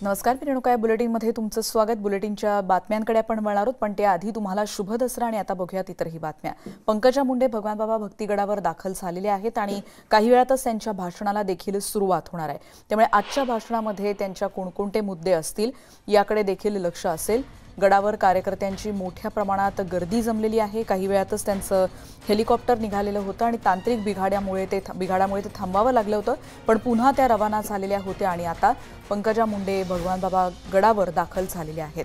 नमस्कार, मी रेणुका. बुलेटिनमध्ये तुमचं स्वागत. बुलेटिनच्या बातम्यांकडे आपण वळणार आहोत, पण त्याआधी तुम्हाला शुभ दसरा आणि आता बघूयात इतरही बातम्या. पंकजा मुंडे भगवान बाबा भक्तिगडावर दाखल झालेले आहेत आणि काही वेळातच त्यांच्या भाषणाला देखील सुरुवात होणार आहे. त्यामुळे आजच्या भाषणामध्ये त्यांच्या कोणकोणते मुद्दे असतील याकडे देखील लक्ष असेल. गडावर कार्यकर्त्यांची मोठ्या प्रमाणात गर्दी जमलेली आहे. काही वेळातच त्यांचं हेलिकॉप्टर निघालेलं होतं आणि तांत्रिक बिघाडामुळे ते थांबावं लागलं होतं, पण पुन्हा त्या रवाना झालेल्या होत्या आणि आता पंकजा मुंडे भगवान बाबा गडावर दाखल झालेले आहेत.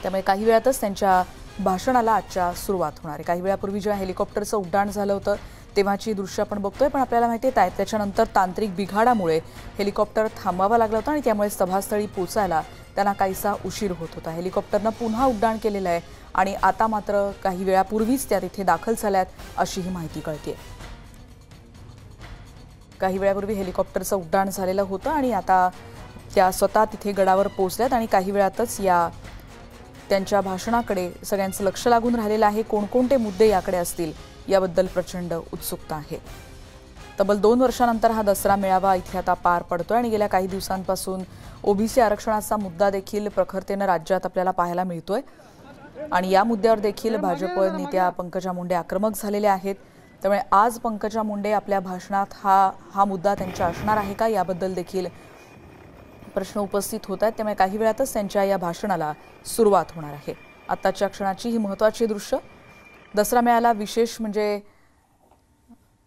त्यामुळे काही वेळातच त्यांच्या भाषणाला आजच्या सुरुवात होणार आहे. काही वेळापूर्वी जेव्हा हेलिकॉप्टरचं उड्डाण झालं होतं तेव्हाची दृश्य आपण बघतोय, पण आपल्याला माहिती आहे त्याच्यानंतर तांत्रिक बिघाडामुळे हेलिकॉप्टर थांबावं लागलं होतं आणि त्यामुळे सभास्थळी पोचायला त्यांना काहीसा उशीर होत होता. हेलिकॉप्टरनं पुन्हा उड्डाण केलेलं आहे आणि आता मात्र काही वेळापूर्वीच त्या तिथे दाखल झाल्यात अशीही माहिती कळते. काही वेळापूर्वी हेलिकॉप्टरचं उड्डाण झालेलं होतं आणि आता त्या स्वतः तिथे गडावर पोहोचल्यात आणि काही वेळातच या त्यांच्या भाषणाकडे सगळ्यांचं लक्ष लागून राहिलेलं आहे. कोणकोणते मुद्दे याकडे असतील याबद्दल प्रचंड उत्सुकता आहे. तब्बल 2 वर्षांनंतर हा दसरा मेळावा इथे आता पार पडतोय आणि गेल्या काही दिवसांपासून ओबीसी आरक्षणाचा मुद्दा देखील प्रखरतेनं राज्यात आपल्याला पाहायला मिळतोय आणि या मुद्द्यावर देखील भाजप नेत्या पंकजा मुंडे आक्रमक झालेल्या आहेत. त्यामुळे आज पंकजा मुंडे आपल्या भाषणात हा मुद्दा त्यांच्या असणार आहे का याबद्दल देखील प्रश्न उपस्थित होत आहेत. त्यामुळे काही वेळातच त्यांच्या या भाषणाला सुरुवात होणार आहे. आत्ताच्या क्षणाची ही महत्त्वाची दृश्य. दसरा मेळावा विशेष म्हणजे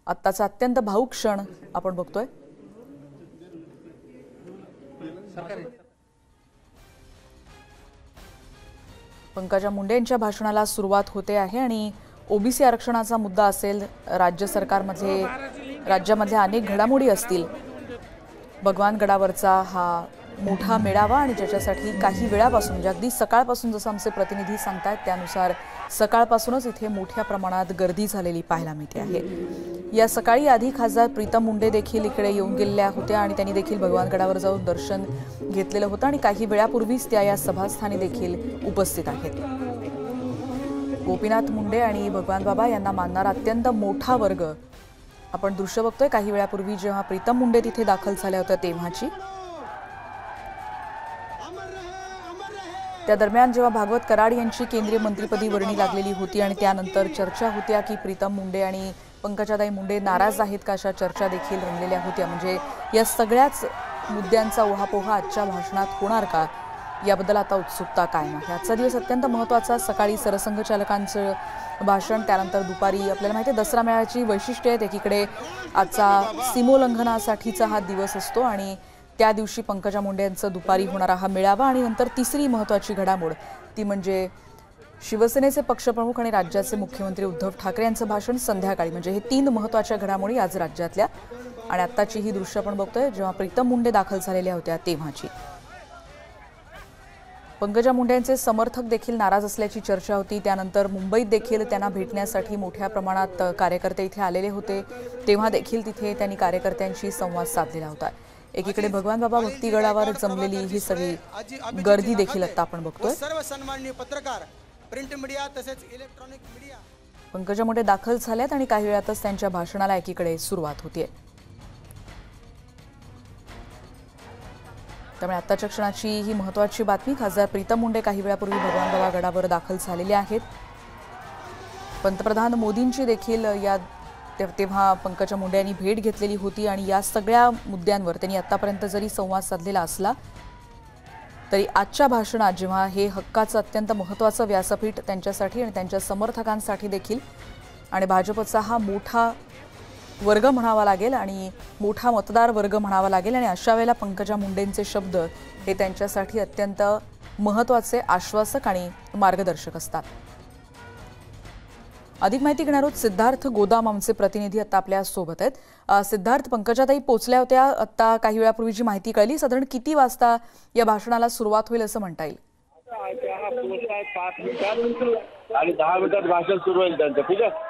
आत्ताचा अत्यंत भावुक क्षण आपण बघतोय. पंकजा मुंडे यांच्या भाषणाला सुरुवात होते आहे आणि ओबीसी आरक्षणाचा मुद्दा असेल, राज्यामधल्या अनेक घडामोडी असतील, भगवान गडावरचा हा मोठा मेळावा आणि ज्याच्यासाठी काही वेळापासून म्हणजे अगदी सकाळपासून जसं आमचे प्रतिनिधी सांगतायत त्यानुसार सकाळपासूनच इथे मोठ्या प्रमाणात गर्दी झालेली पाहायला मिळते आहे. या सकाळी आधी खासदार प्रीतम मुंडे देखील इकडे येऊन गेलेल्या होत्या आणि त्यांनी देखील भगवान गडावर जाऊन दर्शन घेतलेलं होतं आणि काही वेळापूर्वीच त्या या सभास्थानी देखील उपस्थित आहेत. गोपीनाथ मुंडे आणि भगवान बाबा यांना मानणारा अत्यंत मोठा वर्ग आपण दृश्य बघतोय. काही वेळापूर्वी जेव्हा प्रीतम मुंडे तिथे दाखल झाल्या होत्या तेव्हाची. त्या दरम्यान जेव्हा भागवत कराड यांची केंद्रीय मंत्रिपदी वर्णी लागलेली होती आणि त्यानंतर चर्चा होत्या की प्रीतम मुंडे आणि पंकजाताई मुंडे नाराज आहेत का, अशा चर्चा देखील रंगलेल्या होत्या. म्हणजे या सगळ्याच मुद्द्यांचा उहापोहा आजच्या भाषणात होणार का याबद्दल आता उत्सुकता कायम आहे. आजचा दिवस अत्यंत महत्त्वाचा. सकाळी सरसंघचालकांचं भाषण, त्यानंतर दुपारी आपल्याला माहिती आहे दसरा मेळाव्याची वैशिष्ट्ये आहेत. एकीकडे आजचा सीमोल्लंघनासाठीचा हा दिवस असतो आणि त्या दिवशी पंकजा मुंडे यांचं दुपारी होणारा हा मेळावा आणि नंतर तिसरी महत्त्वाची घडामोड ती म्हणजे शिवसेनेचे पक्षप्रमुख आणि राज्याचे मुख्यमंत्री उद्धव ठाकरे यांचं भाषण संध्याकाळी. म्हणजे हे 3 महत्त्वाच्या घडामोडी आज राज्यातल्या. आणि आत्ताची ही दृश्य आपण बघतोय जेव्हा प्रीतम मुंडे दाखल झालेल्या होत्या तेव्हाची. पंकजा मुंडे यांचे समर्थक देखील नाराज असल्याची चर्चा होती. त्यानंतर मुंबईत देखील त्यांना भेटण्यासाठी मोठ्या प्रमाणात कार्यकर्ते इथे आलेले होते. तेव्हा देखील तिथे त्यांनी कार्यकर्त्यांशी संवाद साधलेला होता. एकीकडे भगवान बाबा भक्तिगडावर जमलेली ही सगळी गर्दी देखील आता आपण बघतोय. सर्व सन्माननीय पत्रकार, प्रिंट मीडिया तसेच इलेक्ट्रॉनिक मीडिया. पंकजा मुंडे दाखल झाल्यात आणि काही वेळातच त्यांच्या भाषणाला एकीकडे सुरुवात होतीये. त्यामुळे आत्ताच्या क्षणाची ही महत्त्वाची बातमी. खासदार प्रीतम मुंडे काही वेळापूर्वी भगवान बाबा गडावर दाखल झालेले आहेत. पंतप्रधान मोदींची देखील तेव्हा पंकजा मुंडे यांनी भेट घेतलेली होती आणि या सगळ्या मुद्द्यांवर त्यांनी आतापर्यंत जरी संवाद साधलेला असला तरी आजच्या भाषणात जेव्हा हे हक्काचं अत्यंत महत्त्वाचं व्यासपीठ त्यांच्यासाठी आणि त्यांच्या समर्थकांसाठी देखील आणि भाजपचा हा मोठा वर्ग म्हणावा लागेल आणि मोठा मतदार वर्ग म्हणावा लागेल आणि अशा वेळेला पंकजा मुंडेंचे शब्द हे त्यांच्यासाठी अत्यंत महत्त्वाचे, आश्वासक आणि मार्गदर्शक असतात. अधिक माहिती घेणार आहोत. सिद्धार्थ गोदाम आमचे प्रतिनिधी आता आपल्या सोबत आहेत. सिद्धार्थ, पंकजाताई पोहोचल्या होत्या आता काही वेळापूर्वी जी माहिती कळली, साधारण किती वाजता या भाषणाला सुरुवात होईल असं म्हणता येईल? 5 मिनिटात आणि 10 मिनिटात भाषण सुरू होईल त्यांचं. ठीक आहे.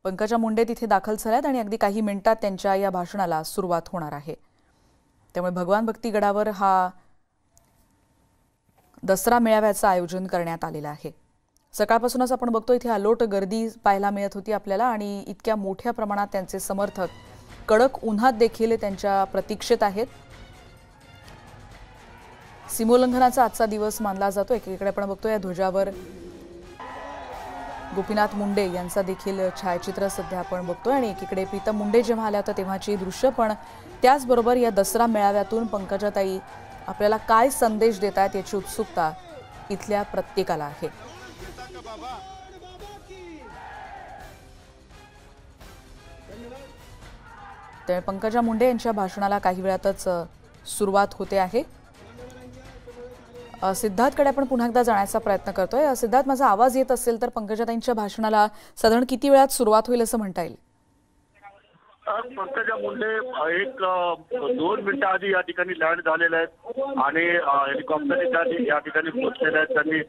पंकजा मुंडे तिथे दाखल झाल्यात आणि अगदी काही मिनिटात त्यांच्या या भाषणाला सुरुवात होणार आहे. त्यामुळे भगवान भक्तिगडावर हा दसरा मेळाव्याचं आयोजन करण्यात आलेलं आहे. सकाळपासूनच आपण बघतो इथे अलोट गर्दी पाहायला मिळत होती आपल्याला आणि इतक्या मोठ्या प्रमाणात त्यांचे समर्थक कडक उन्हात देखील त्यांच्या प्रतीक्षेत आहेत। सीमोल्लंघनाचा आजचा दिवस मानला जातो। एकीकडे आपण बघतोय या ध्वजावर गोपीनाथ मुंडे यांचा देखील छायाचित्र सध्या आपण बघतोय आणि एकीकडे प्रीतम मुंडे जेव्हा आल्या होत्या तेव्हाची दृश्य, पण त्याचबरोबर या दसरा मेळाव्यातून पंकजाताई आपल्याला काय संदेश देत आहेत याची उत्सुकता इथल्या प्रत्येकाला आहे। तर पंकजा मुंडे यांच्या भाषणाला काही वेळातच सुरुवात होते आहे। सिद्धार्थकडे आपण पुन्हा एकदा जाण्याचा प्रयत्न करतोय। सिद्धार्थ, माझा आवाज येत असेल तर पंकजाताईंच्या भाषणाला साधारण किती वेळात सुरुवात होईल असं म्हणता येईल? पंकजा मुंडे 1-2 मिनिटं आधी या ठिकाणी लँड झालेले आहेत आणि हेलिकॉप्टरने या ठिकाणी पोहोचलेले आहेत। त्यांनी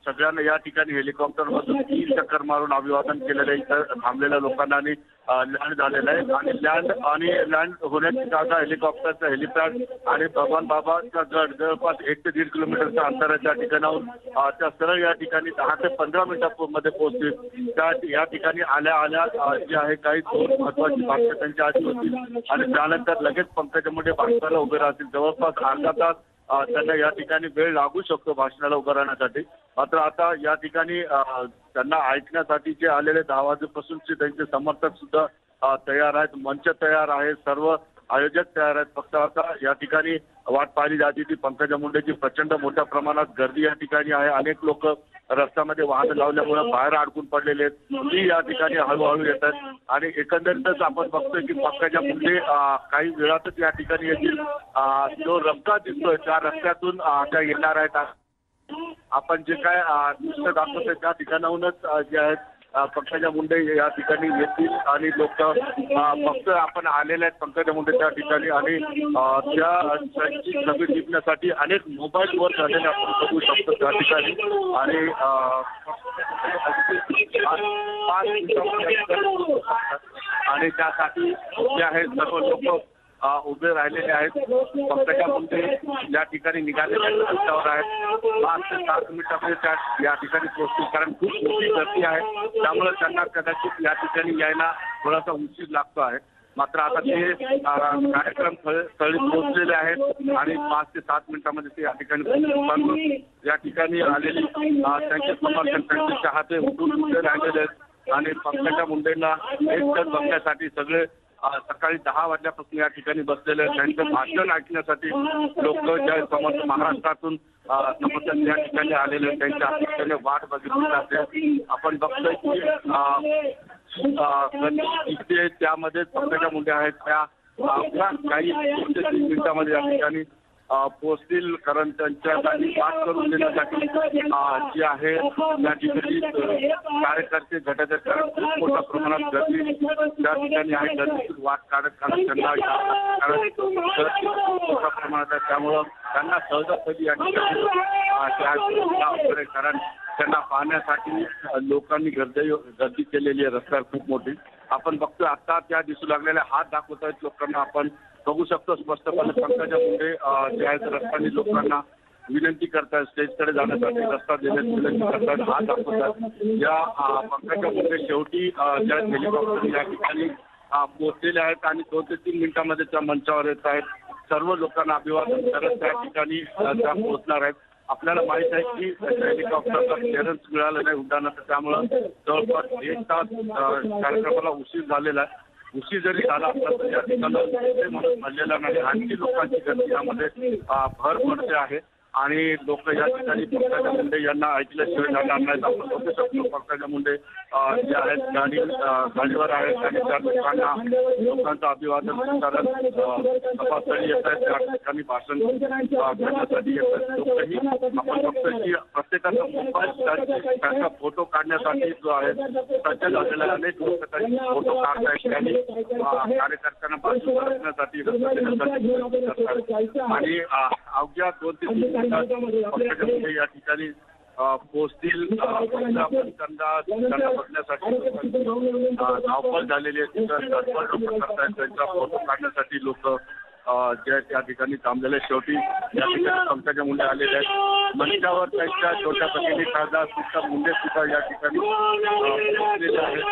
सगळ्यांना या ठिकाणी हेलिकॉप्टरमधून 3 चक्कर मारून अभिवादन केलेलं आहे। इथं थांबलेल्या लोकांना आणि लँड झालेलं आहे आणि लँड होण्याची जागा हेलिकॉप्टरचा हेलिपॅड आणि भगवान बाबाचा गड जवळपास 1 ते 1.5 किलोमीटरच्या अंतराच्या ठिकाणाहून त्या सरळ या ठिकाणी 10 ते 15 मिनिटांमध्ये पोहोचतील। त्या या ठिकाणी आल्या जी आहे काही दोन महत्वाची भाषणं त्यांच्या आधी होती आणि त्यानंतर लगेच पंकजा मुंडे भाषणाला उभे राहतील। जवळपास अर्धा तास त्यांना या ठिकाणी वेळ लागू शकतो भाषणाला उभं राहण्यासाठी। मात्र आता या ठिकाणी त्यांना ऐकण्यासाठी जे आलेले 10 वाजेपासूनचे त्यांचे समर्थक सुद्धा तयार आहेत, मंच तयार आहे, सर्व आयोजक तयार आहेत। फक्त आता या ठिकाणी वाट पाहिली जाते ती पंकजा मुंडेची प्रचंड मोठ्या प्रमाणात गर्दी या ठिकाणी आहे। अनेक लोक रस्त्यामध्ये वाहन लावल्यामुळे बाहेर अडकून पडलेले आहेत, ती या ठिकाणी हळूहळू येत आहेत आणि एकंदरीतच आपण बघतोय की पंकजा मुंडे काही वेळातच या ठिकाणी येतील। जो रस्ता दिसतोय त्या रस्त्यातून त्या येणार आहेत। आपण जे काय दृश्य दाखवतोय त्या ठिकाणाहूनच जे आहेत पंकजा मुंडे या ठिकाणी येतील आणि लोक फक्त आपण आलेले आहेत पंकजा मुंडे त्या ठिकाणी आणि त्यांची छबी टिपण्यासाठी अनेक मोबाईलवर झालेले आपण बघू शकतो त्या ठिकाणी आणि आणि त्यासाठी जे आहे सर्व लोक उभे राहिलेले आहेत। पंकजा मुंडे या ठिकाणी निघालेल्या रस्त्यावर आहेत। 5 ते 7 मिनिटांमध्ये त्या या ठिकाणी पोहोचतील, कारण खूप मोठी गर्दी आहे त्यामुळे त्यांना कदाचित या ठिकाणी यायला थोडासा उशीर लागतो आहे। मात्र आता ते कार्यक्रम स्थळी पोहोचलेले आहेत आणि 5 ते 7 मिनिटांमध्ये ते या ठिकाणी या ठिकाणी आलेले त्यांचे समर्थक त्यांचे चाहते उभे राहिलेले आहेत आणि पंकजा मुंडेंना एकटक बघण्यासाठी सगळे सकाळी 10 वाजल्यापासून या ठिकाणी बसलेले आहेत। त्यांचं भाषण ऐकण्यासाठी लोक ज्या समर्थ महाराष्ट्रातून समर्थक या ठिकाणी आलेले आहेत त्यांच्या ठिकाणी वाट बघितली जाते। आपण बघतोय की इथे त्यामध्ये पंकजा मुंडे आहेत त्या काही 2 ते 3 मिनिटांमध्ये या ठिकाणी पोहोचतील, कारण त्यांच्यासाठी पास करून देण्यासाठी जी आहे त्या ठिकाणी कार्यकर्ते घटक खूप मोठ्या प्रमाणात गर्दी त्या ठिकाणी आहे। गर्दीतून वाट काढत त्यांना मोठ्या प्रमाणात आहे, त्यामुळं त्यांना सहजासहजी या ठिकाणी कारण त्यांना पाहण्यासाठी लोकांनी गर्दी केलेली आहे रस्त्यावर खूप मोठी। आपण बघतोय आता त्या दिसू लागलेल्या हात दाखवत आहेत लोकांना, आपण बघू शकतो स्पष्टपणे पंकजा मुंडे जे आहेत रस्त्याने लोकांना विनंती करतात स्टेजकडे जाण्यासाठी, रस्ता देण्याची विनंती करतात, हात दाखवतात। या पंकजा मुंडे शेवटी ज्या हेलिकॉप्टर या ठिकाणी पोहोचलेले आहेत आणि 2 ते 3 मिनिटांमध्ये त्या मंचावर येत आहेत। सर्व लोकांना अभिवादन करत त्या ठिकाणी त्या पोहोचणार आहेत। आपल्याला माहित आहे की हेलिकॉप्टरचा क्लिअरन्स मिळालं नाही उड्डाणाचं, त्यामुळं जवळपास 1 तास कार्यक्रमाला उशीर झालेला आहे। उशीर जरी झाला असला तरी या ठिकाणी म्हणून म्हणलेला नाही, आणखी लोकांची गर्दी यामध्ये भर पडते आहे आणि लोक या ठिकाणी पंकजा मुंडे यांना ऐकल्याशिवाय जाणार नाहीत। आपण बघू शकतो पंकजा मुंडे जे आहेत गाडीवर आहेत आणि त्या लोकांचं अभिवादन करत सभास्थळी येत आहेत, त्या ठिकाणी भाषण करण्यासाठी येत आहेत लोकही। आपण बघतोय की प्रत्येकाचा मोबाईल त्यांचा फोटो काढण्यासाठी जो आहे सज्ज झालेला अनेक लोक त्यांनी फोटो काढतायत, त्यांनी कार्यकर्त्यांना भाषण करण्यासाठी आणि अवघ्या 2 ते 3 पंकजा मुंडे या ठिकाणी पोहोचतील। त्यांना बघण्यासाठी धावपळ झालेली आहे, तिथं लोक करतायत, त्यांचा फोटो काढण्यासाठी लोक जे आहेत त्या ठिकाणी थांबलेले. शेवटी या ठिकाणी पंकजा मुंडे आलेले आहेत. मंचावर त्यांच्या छोट्या प्रतिनिधी खासदार प्रीतम मुंडे सुद्धा या ठिकाणी पोहोचलेले आहेत.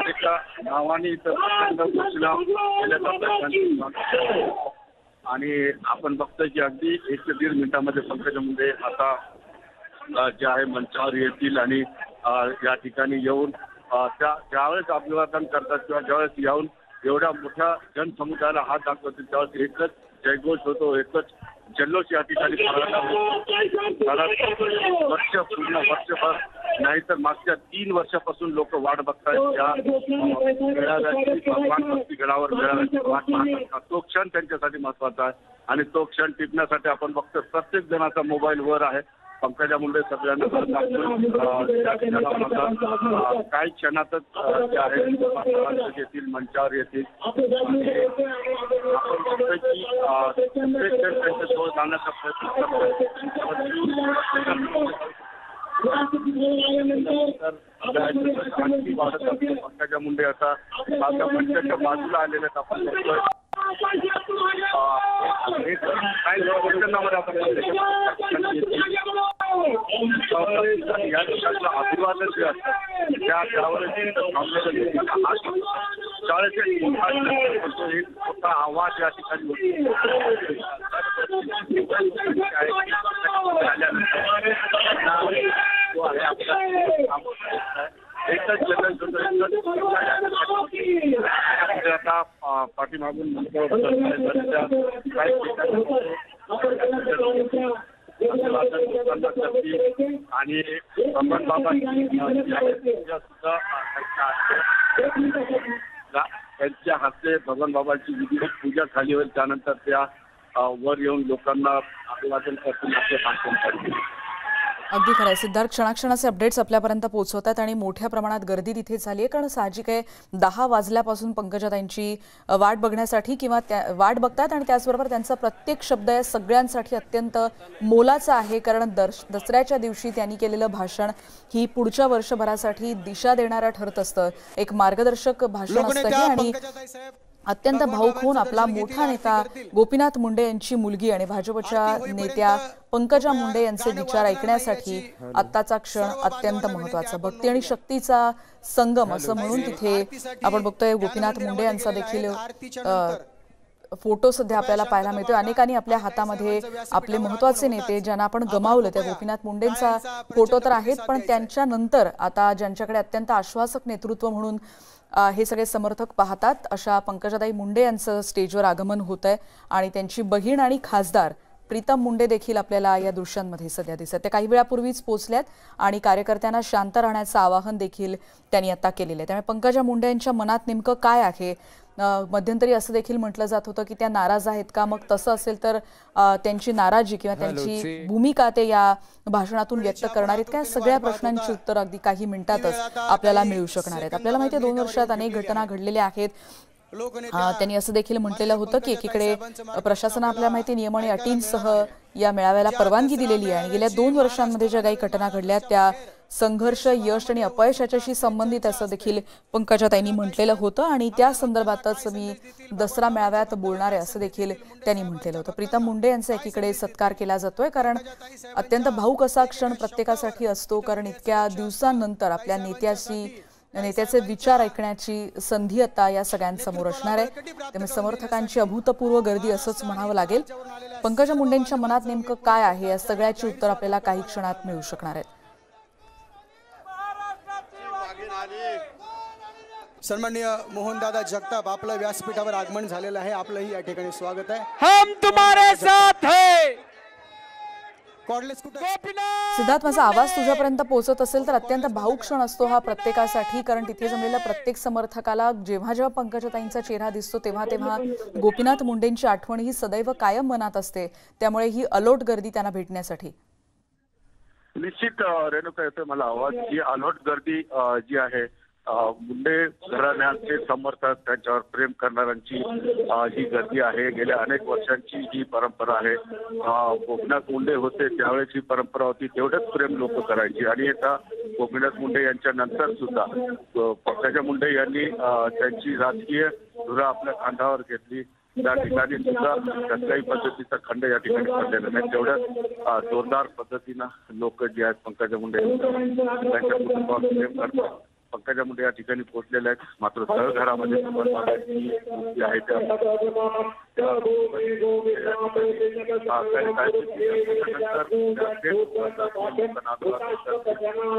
एका नावाने इथं घोषणा केल्याचा प्रयत्न आणि आपण बघतोय की अगदी 1 ते 1.5 मिनिटांमध्ये पंकजा मुंडे आता जे आहे मंचावर येतील आणि या ठिकाणी येऊन ज्यावेळेस अभिवादन करतात किंवा ज्यावेळेस येऊन एवढ्या मोठ्या जनसमुदायाला हात दाखवतील त्यावेळेस एकच जयघोष होतो, एकच जल्लोष या ठिकाणी पूर्ण वर्षभर नाही तर मागच्या 3 वर्षापासून लोक वाट बघतायत या मेळाव्याची, भगवान भक्तीगडावर मेळाव्याची वाट पाहत असतात. तो क्षण त्यांच्यासाठी महत्वाचा आहे आणि तो क्षण टिपण्यासाठी आपण बघतो प्रत्येक जणाचा मोबाईल वर आहे. पंकजा मुंडे सगळ्यांना काही क्षणातच जे आहे येथील मंचावर येतील. आपण बघतोय की त्यांच्याजवळ जाण्याचा प्रयत्न करतोय. पंकजा मुंडे आता मंचाच्या बाजूला आलेले आहेत. आपण बघतोय या देशातलं अभिवादन जे असतं त्या शाळेचे मोठा आवाज या ठिकाणी एकच आता पाठीमागून आणि अमन बाबा त्यांच्या हस्ते भगवान बाबांची विधिवत पूजा झाली होईल. त्यानंतर त्या वर येऊन लोकांना अभिवादन करतील, आपले भाषण करतील. अगदी खरं आहे सिद्धार्थ. क्षणाक्षणाचे अपडेट्स आपल्यापर्यंत पोहोचवतात आणि मोठ्या प्रमाणात गर्दी तिथे झाली आहे, कारण साहजिक आहे 10 वाजल्यापासून पंकजाताईंची वाट बघण्यासाठी किंवा वाट बघतात आणि त्याचबरोबर त्यांचा प्रत्येक शब्द या सगळ्यांसाठी अत्यंत मोलाचा आहे, कारण दसऱ्याच्या दिवशी त्यांनी केलेलं भाषण ही पुढच्या वर्षभरासाठी दिशा देणारं ठरत असतं, एक मार्गदर्शक भाषण असतं आणि अत्यंत भावुक होऊन आपला मोठा नेता गोपीनाथ मुंडे यांची मुलगी आणि भाजपच्या नेत्या पंकजा मुंडे यांचे विचार ऐकण्यासाठी आत्ताचा क्षण अत्यंत महत्त्वाचा. भक्ती आणि शक्तीचा संगम असं म्हणून तिथे आपण बघतोय गोपीनाथ मुंडे यांचा देखील फोटो सध्या आपल्याला पाहायला मिळतोय. अनेकांनी आपल्या हातामध्ये आपले महत्त्वाचे नेते ज्यांना आपण गमावलं त्या गोपीनाथ मुंडेंचा फोटो तर आहेत, पण त्यांच्यानंतर आता ज्यांच्याकडे अत्यंत आश्वासक नेतृत्व म्हणून हे सगळे समर्थक पाहतात अशा पंकजाताई मुंडे यांचं स्टेजवर आगमन होत आहे आणि त्यांची बहीण आणि खासदार प्रीतम मुंडे देखील आपल्याला या दृश्यांमध्ये सध्या दिसत. त्या काही वेळापूर्वीच पोहोचल्यात आणि कार्यकर्त्यांना शांत राहण्याचं आवाहन देखील त्यांनी आता केलेलं आहे. त्यामुळे पंकजा मुंडे यांच्या मनात नेमकं काय आहे? मध्यंतरी असं देखील म्हटलं जात होतं की त्या नाराज आहेत का? मग तसं असेल तर त्यांची नाराजी किंवा त्यांची भूमिका ते या भाषणातून व्यक्त करणार आहेत का? सगळ्या प्रश्नांची उत्तर अगदी काही मिनिटातच आपल्याला मिळू शकणार आहेत. आपल्याला माहिती आहे 2 वर्षात अनेक घटना घडलेल्या आहेत. त्यांनी असं देखील म्हटलेलं होतं की एकीकडे प्रशासनाने आपल्या माहिती नियम आणि अटींसह या मेळाव्याला परवानगी दिलेली आहे आणि गेल्या 2 वर्षांमध्ये ज्या काही घटना घडल्या त्या संघर्ष, यश आणि अपयशाच्याशी संबंधित असं देखील पंकजाताईंनी म्हटलेलं होतं आणि त्या संदर्भातच मी दसरा मेळाव्यात बोलणार आहे असं देखील त्यांनी म्हटलेलं होतं. प्रीतम मुंडे यांचा एकीकडे सत्कार केला जातोय, कारण अत्यंत भावुक असा क्षण प्रत्येकासाठी असतो, कारण इतक्या दिवसांनंतर आपल्या नेत्याचे विचार ऐकण्याची संधी आता या सगळ्यांसमोर असणार आहे. त्यामुळे समर्थकांची अभूतपूर्व गर्दी असंच म्हणावं लागेल. पंकजा मुंडेंच्या मनात नेमकं काय आहे या सगळ्याची उत्तर आपल्याला काही क्षणात मिळू शकणार आहेत. सन्माननीय मोहनदादा जगताप आपलं व्यासपीठावर आगमन झालेलं आहे. आपलंही या ठिकाणी स्वागत आहे. हम तुम्हारे साथ है. सिद्धार्थ, माझा आवाज तुझ्यापर्यंत पोहोचत असेल तर अत्यंत भावुक क्षण असतो हा प्रत्येकासाठी, कारण तिथे जमलेल्या प्रत्येक समर्थकाला जेव्हा जेव्हा पंकजाताईंचा चेहरा दिसतो तेव्हा तेव्हा गोपीनाथ मुंडेंची आठवण ही सदैव कायम मनात असते. त्यामुळे ही अलोट गर्दी त्यांना भेटण्यासाठी निश्चित रेणुका येतोय मला आवाज. ही अलोट गर्दी जी आहे मुंडे घराण्याचे समर्थक, त्यांच्यावर प्रेम करणाऱ्यांची ही गर्दी आहे. गेल्या अनेक वर्षांची ही परंपरा आहे. गोपीनाथ मुंडे होते त्यावेळेस ही परंपरा होती, तेवढेच प्रेम लोक करायची आणि आता गोपीनाथ मुंडे यांच्या नंतर सुद्धा पंकजा मुंडे यांनी त्यांची राजकीय धुरा आपल्या खांद्यावर घेतली त्या ठिकाणी सुद्धा कसल्याही पद्धतीचा खंड या ठिकाणी पडलेला नाही. तेवढ्या जोरदार पद्धतीनं लोक जे आहेत पंकजा मुंडे त्यांच्या कुटुंबावर प्रेम करतात. पंकजा मुंडे या ठिकाणी पोहोचलेले आहेत. मात्र तळघरामध्ये जी आहे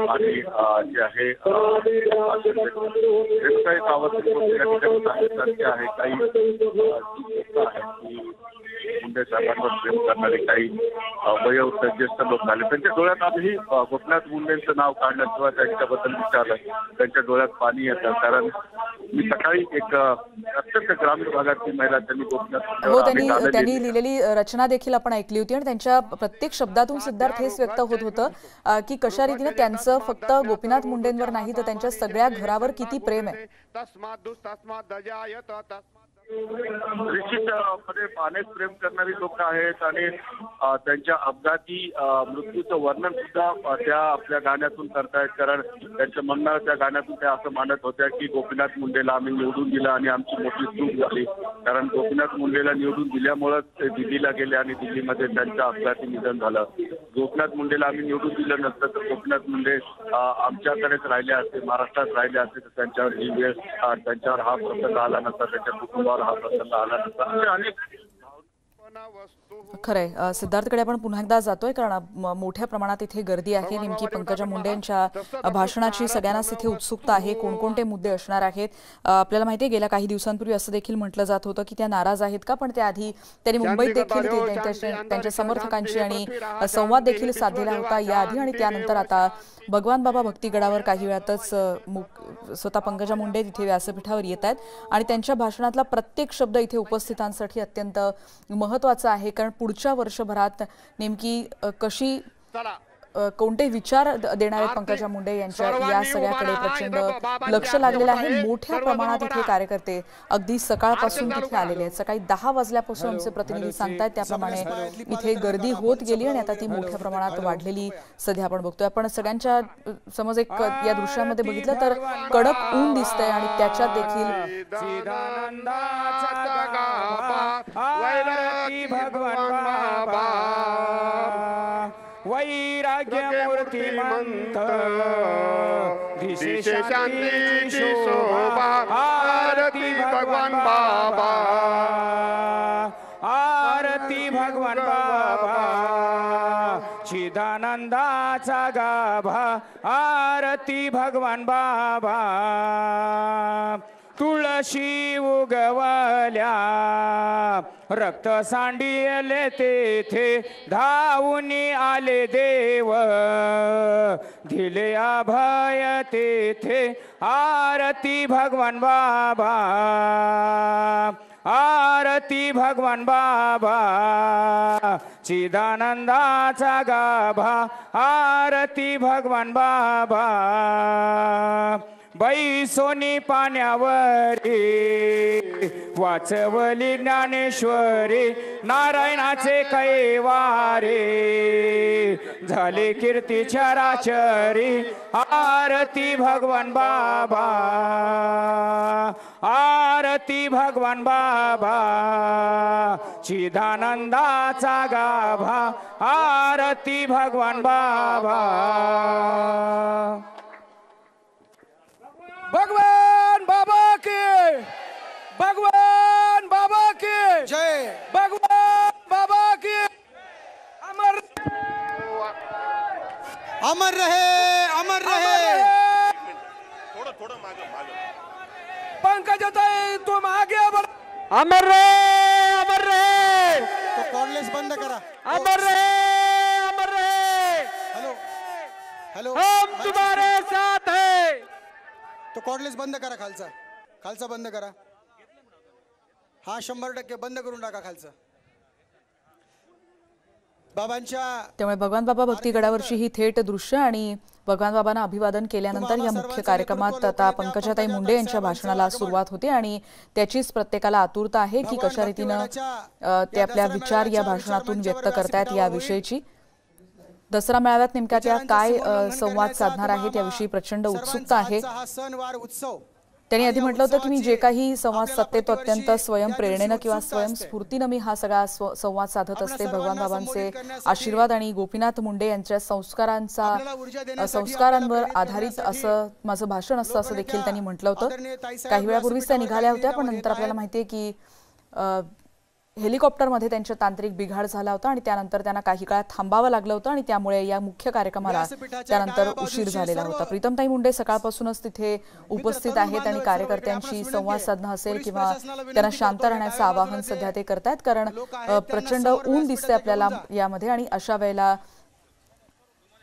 आणि जे आहे आहे काही मुंडे साहेबांवर प्रेम करणारे काही वयोवृद्ध ज्येष्ठ लोक आले. त्यांच्या डोळ्यात आजही गोपीनाथ मुंडेंचं नाव काढलं किंवा त्यांच्याबद्दल विचारलं त्यांच्या डोळ्यात पाणी येतं. कारण मी सकाळी एक अत्यंत ग्रामीण भागातली महिला त्यांनी गोपीनाथ हो त्यांनी लिहिलेली रचना देखील आपण ऐकली होती आणि त्यांच्या प्रत्येक शब्दातून सिद्धार्थ हेच व्यक्त होत होतं की कशा रीतीने त्यांचं फक्त गोपीनाथ मुंडेंवर नाही तर त्यांच्या सगळ्या घरावर किती प्रेम आहे. निश्चितपणे अनेक प्रेम करणारी लोक आहेत आणि त्यांच्या अपघाती मृत्यूचं वर्णन सुद्धा त्या आपल्या गाण्यातून करतायत. कारण त्यांचं म्हणणं त्या गाण्यातून त्या असं मानत होत्या की गोपीनाथ मुंडेला आम्ही निवडून दिलं आणि आमची मोठी चूक झाली. कारण गोपीनाथ मुंडेला निवडून दिल्यामुळेच ते दिल्लीला गेले आणि दिल्लीमध्ये त्यांचं अपघाती निधन झालं. गोपीनाथ मुंडेला आम्ही निवडून दिलं नसतं तर गोपीनाथ मुंडे आमच्याकडेच राहिले असते, महाराष्ट्रात राहिले असते तर त्यांच्यावर ही वेळ त्यांच्यावर हा प्रसंग आला नसता, त्यांच्या कुटुंबावर हा प्रसंग आला नसता. असे अनेक खरंय. सिद्धार्थकडे आपण पुन्हा एकदा जातोय कारण मोठ्या प्रमाणात इथे गर्दी आहे. नेमकी पंकजा मुंडे यांच्या भाषणाची सगळ्यांनाच इथे उत्सुकता आहे. कोणकोणते मुद्दे असणार आहेत आपल्याला माहिती आहे. गेल्या काही दिवसांपूर्वी असं देखील म्हटलं जात होतं की त्या नाराज आहेत का, पण त्याआधी त्यांनी मुंबईत देखील त्यांच्या समर्थकांशी आणि संवाद देखील साधलेला होता याआधी आणि त्यानंतर आता भगवान बाबा भक्तिगडावर काही वेळातच स्वतः पंकजा मुंडे तिथे व्यासपीठावर येत आहेत आणि त्यांच्या भाषणातला प्रत्येक शब्द इथे उपस्थितांसाठी अत्यंत महत्त्वाचा आहे. कारण पुढच्या वर्षभरात नेमकी कशी कोणते विचार देणार आहेत पंकजा मुंडे यांच्या या सगळ्याकडे प्रचंड लक्ष लागलेलं आहे. मोठ्या प्रमाणात इथे कार्यकर्ते अगदी सकाळपासून तिथे आलेले आहेत. सकाळी 10 वाजल्यापासून आमचे प्रतिनिधी सांगतायत त्याप्रमाणे इथे गर्दी होत गेली आणि आता ती मोठ्या प्रमाणात वाढलेली सध्या आपण बघतोय. आपण सगळ्यांच्या समज एक या दृश्यामध्ये बघितलं तर कडक ऊन दिसतंय आणि त्याच्यात देखील वैराग्य मूर्तिमंत दिशे शांतीची शोभा आरती भगवान बाबा आरती भगवान बाबा चिदानंदाचा गाभा आरती भगवान बाबा तुळशी उगवल्या रक्त सांडिले तेथे धावून आले देव दिले अभय तेथे आरती भगवान बाबा आरती भगवान बाबा चिदानंदाचा गाभा आरती भगवान बाबा बाई सोनी पाण्यावरी वाचवली ज्ञानेश्वरी नारायणाचे कैवारे झाले कीर्ती चराचरी आरती भगवान बाबा आरती भगवान बाबा चिदानंदाचा गाभा आरती भगवान बाबा भगवान बाबा के भगवान बाबा के जय भगवान बाबा के अमर अमर रहे अमर रहे. थोडं मागे पंकजाताई तुम आगे बढ़. अमर रहे अमर रहे. तो कॉर्डलेस बंद करा. अमर रहे अमर रहे. हॅलो हॅलो हम तुम्हारे साथ है. तो कॉर्डलेस बंद करा. खालचा बंद करा. हा 100% बंद करून टाका खालचा. बाबांच्या त्यामुळे भगवान बाबा भक्तिगडावरची ही थेट दृश्य आणि भगवान बाबांना अभिवादन केल्यानंतर या मुख्य कार्यक्रमात आता पंकजाताई मुंडे यांच्या भाषणाला सुरुवात होते आणि त्याचीच प्रत्येकाला आतुरता आहे की कशा रीतीनं ते आपल्या विचार या भाषणातून व्यक्त करतायत याविषयीची. दसरा मेळाव्यात नेमक्या त्या काय संवाद साधणार आहेत याविषयी प्रचंड उत्सुकता आहे. हा सणवार उत्सव त्यांनी आधी म्हटलं होतं की मी जे काही संवाद साधते तो अत्यंत स्वयंप्रेरणेनं किंवा स्वयंस्फूर्तीनं मी हा सगळा संवाद साधत असते. भगवान बाबांचे आशीर्वाद आणि गोपीनाथ मुंडे यांच्या संस्कारांवर आधारित असं माझं भाषण असतं असं देखील त्यांनी म्हटलं होतं. काही वेळापूर्वीच त्या निघाल्या होत्या, पण नंतर आपल्याला माहितीये की हेलिकॉप्टरमध्ये त्यांच्या तांत्रिक बिघाड झाला होता आणि त्यानंतर त्यांना काही काळ थांबावं लागलं होतं आणि त्यामुळे या मुख्य कार्यक्रमाला त्यानंतर उशीर झालेला होता. प्रीतमताई मुंडे सकाळपासूनच तिथे उपस्थित आहेत आणि कार्यकर्त्यांशी संवाद साधणं असेल किंवा त्यांना शांत राहण्याचं आवाहन सध्या ते करतायत, कारण प्रचंड ऊन दिसते आपल्याला यामध्ये आणि अशा वेळेला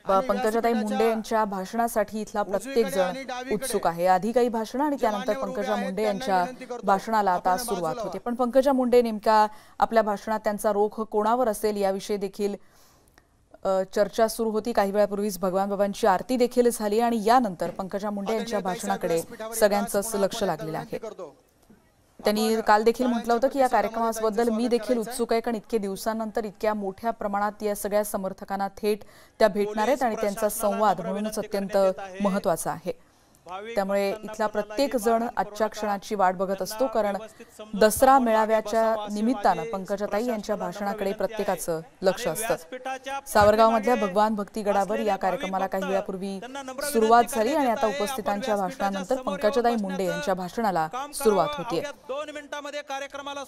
पंकजाताई मुंडे यांच्या भाषणासाठी इथला प्रत्येक जण उत्सुक आहे. आधी काही भाषण आणि त्यानंतर पंकजा मुंडे यांच्या भाषणाला आता सुरुवात होते. पण पंकजा मुंडे नेमका आपल्या भाषणात त्यांचा रोख कोणावर असेल याविषयी देखील चर्चा सुरू होती. काही वेळापूर्वीच भगवान बाबांची आरती देखील झाली आणि यानंतर पंकजा मुंडे यांच्या भाषणाकडे सगळ्यांचंच लक्ष लागलेलं आहे. त्यांनी काल देखील म्हटलं होतं की या कार्यक्रमाबद्दल मी देखील उत्सुक आहे, कारण इतके दिवसांनंतर इतक्या मोठ्या प्रमाणात या सगळ्या समर्थकांना थेट त्या भेटणार आहेत आणि त्यांचा संवाद म्हणूनच अत्यंत महत्त्वाचा आहे. त्यामुळे इथला प्रत्येक जण आजच्या क्षणाची वाट बघत असतो, कारण दसरा मेळाव्याच्या निमित्तानं पंकजाताई यांच्या भाषणाकडे प्रत्येकाचं लक्ष असतं. सावरगावमधल्या भगवान भक्तीगडावर या कार्यक्रमाला काही वेळापूर्वी सुरुवात झाली आणि आता उपस्थितांच्या भाषणानंतर पंकजाताई मुंडे यांच्या भाषणाला सुरुवात होतीये.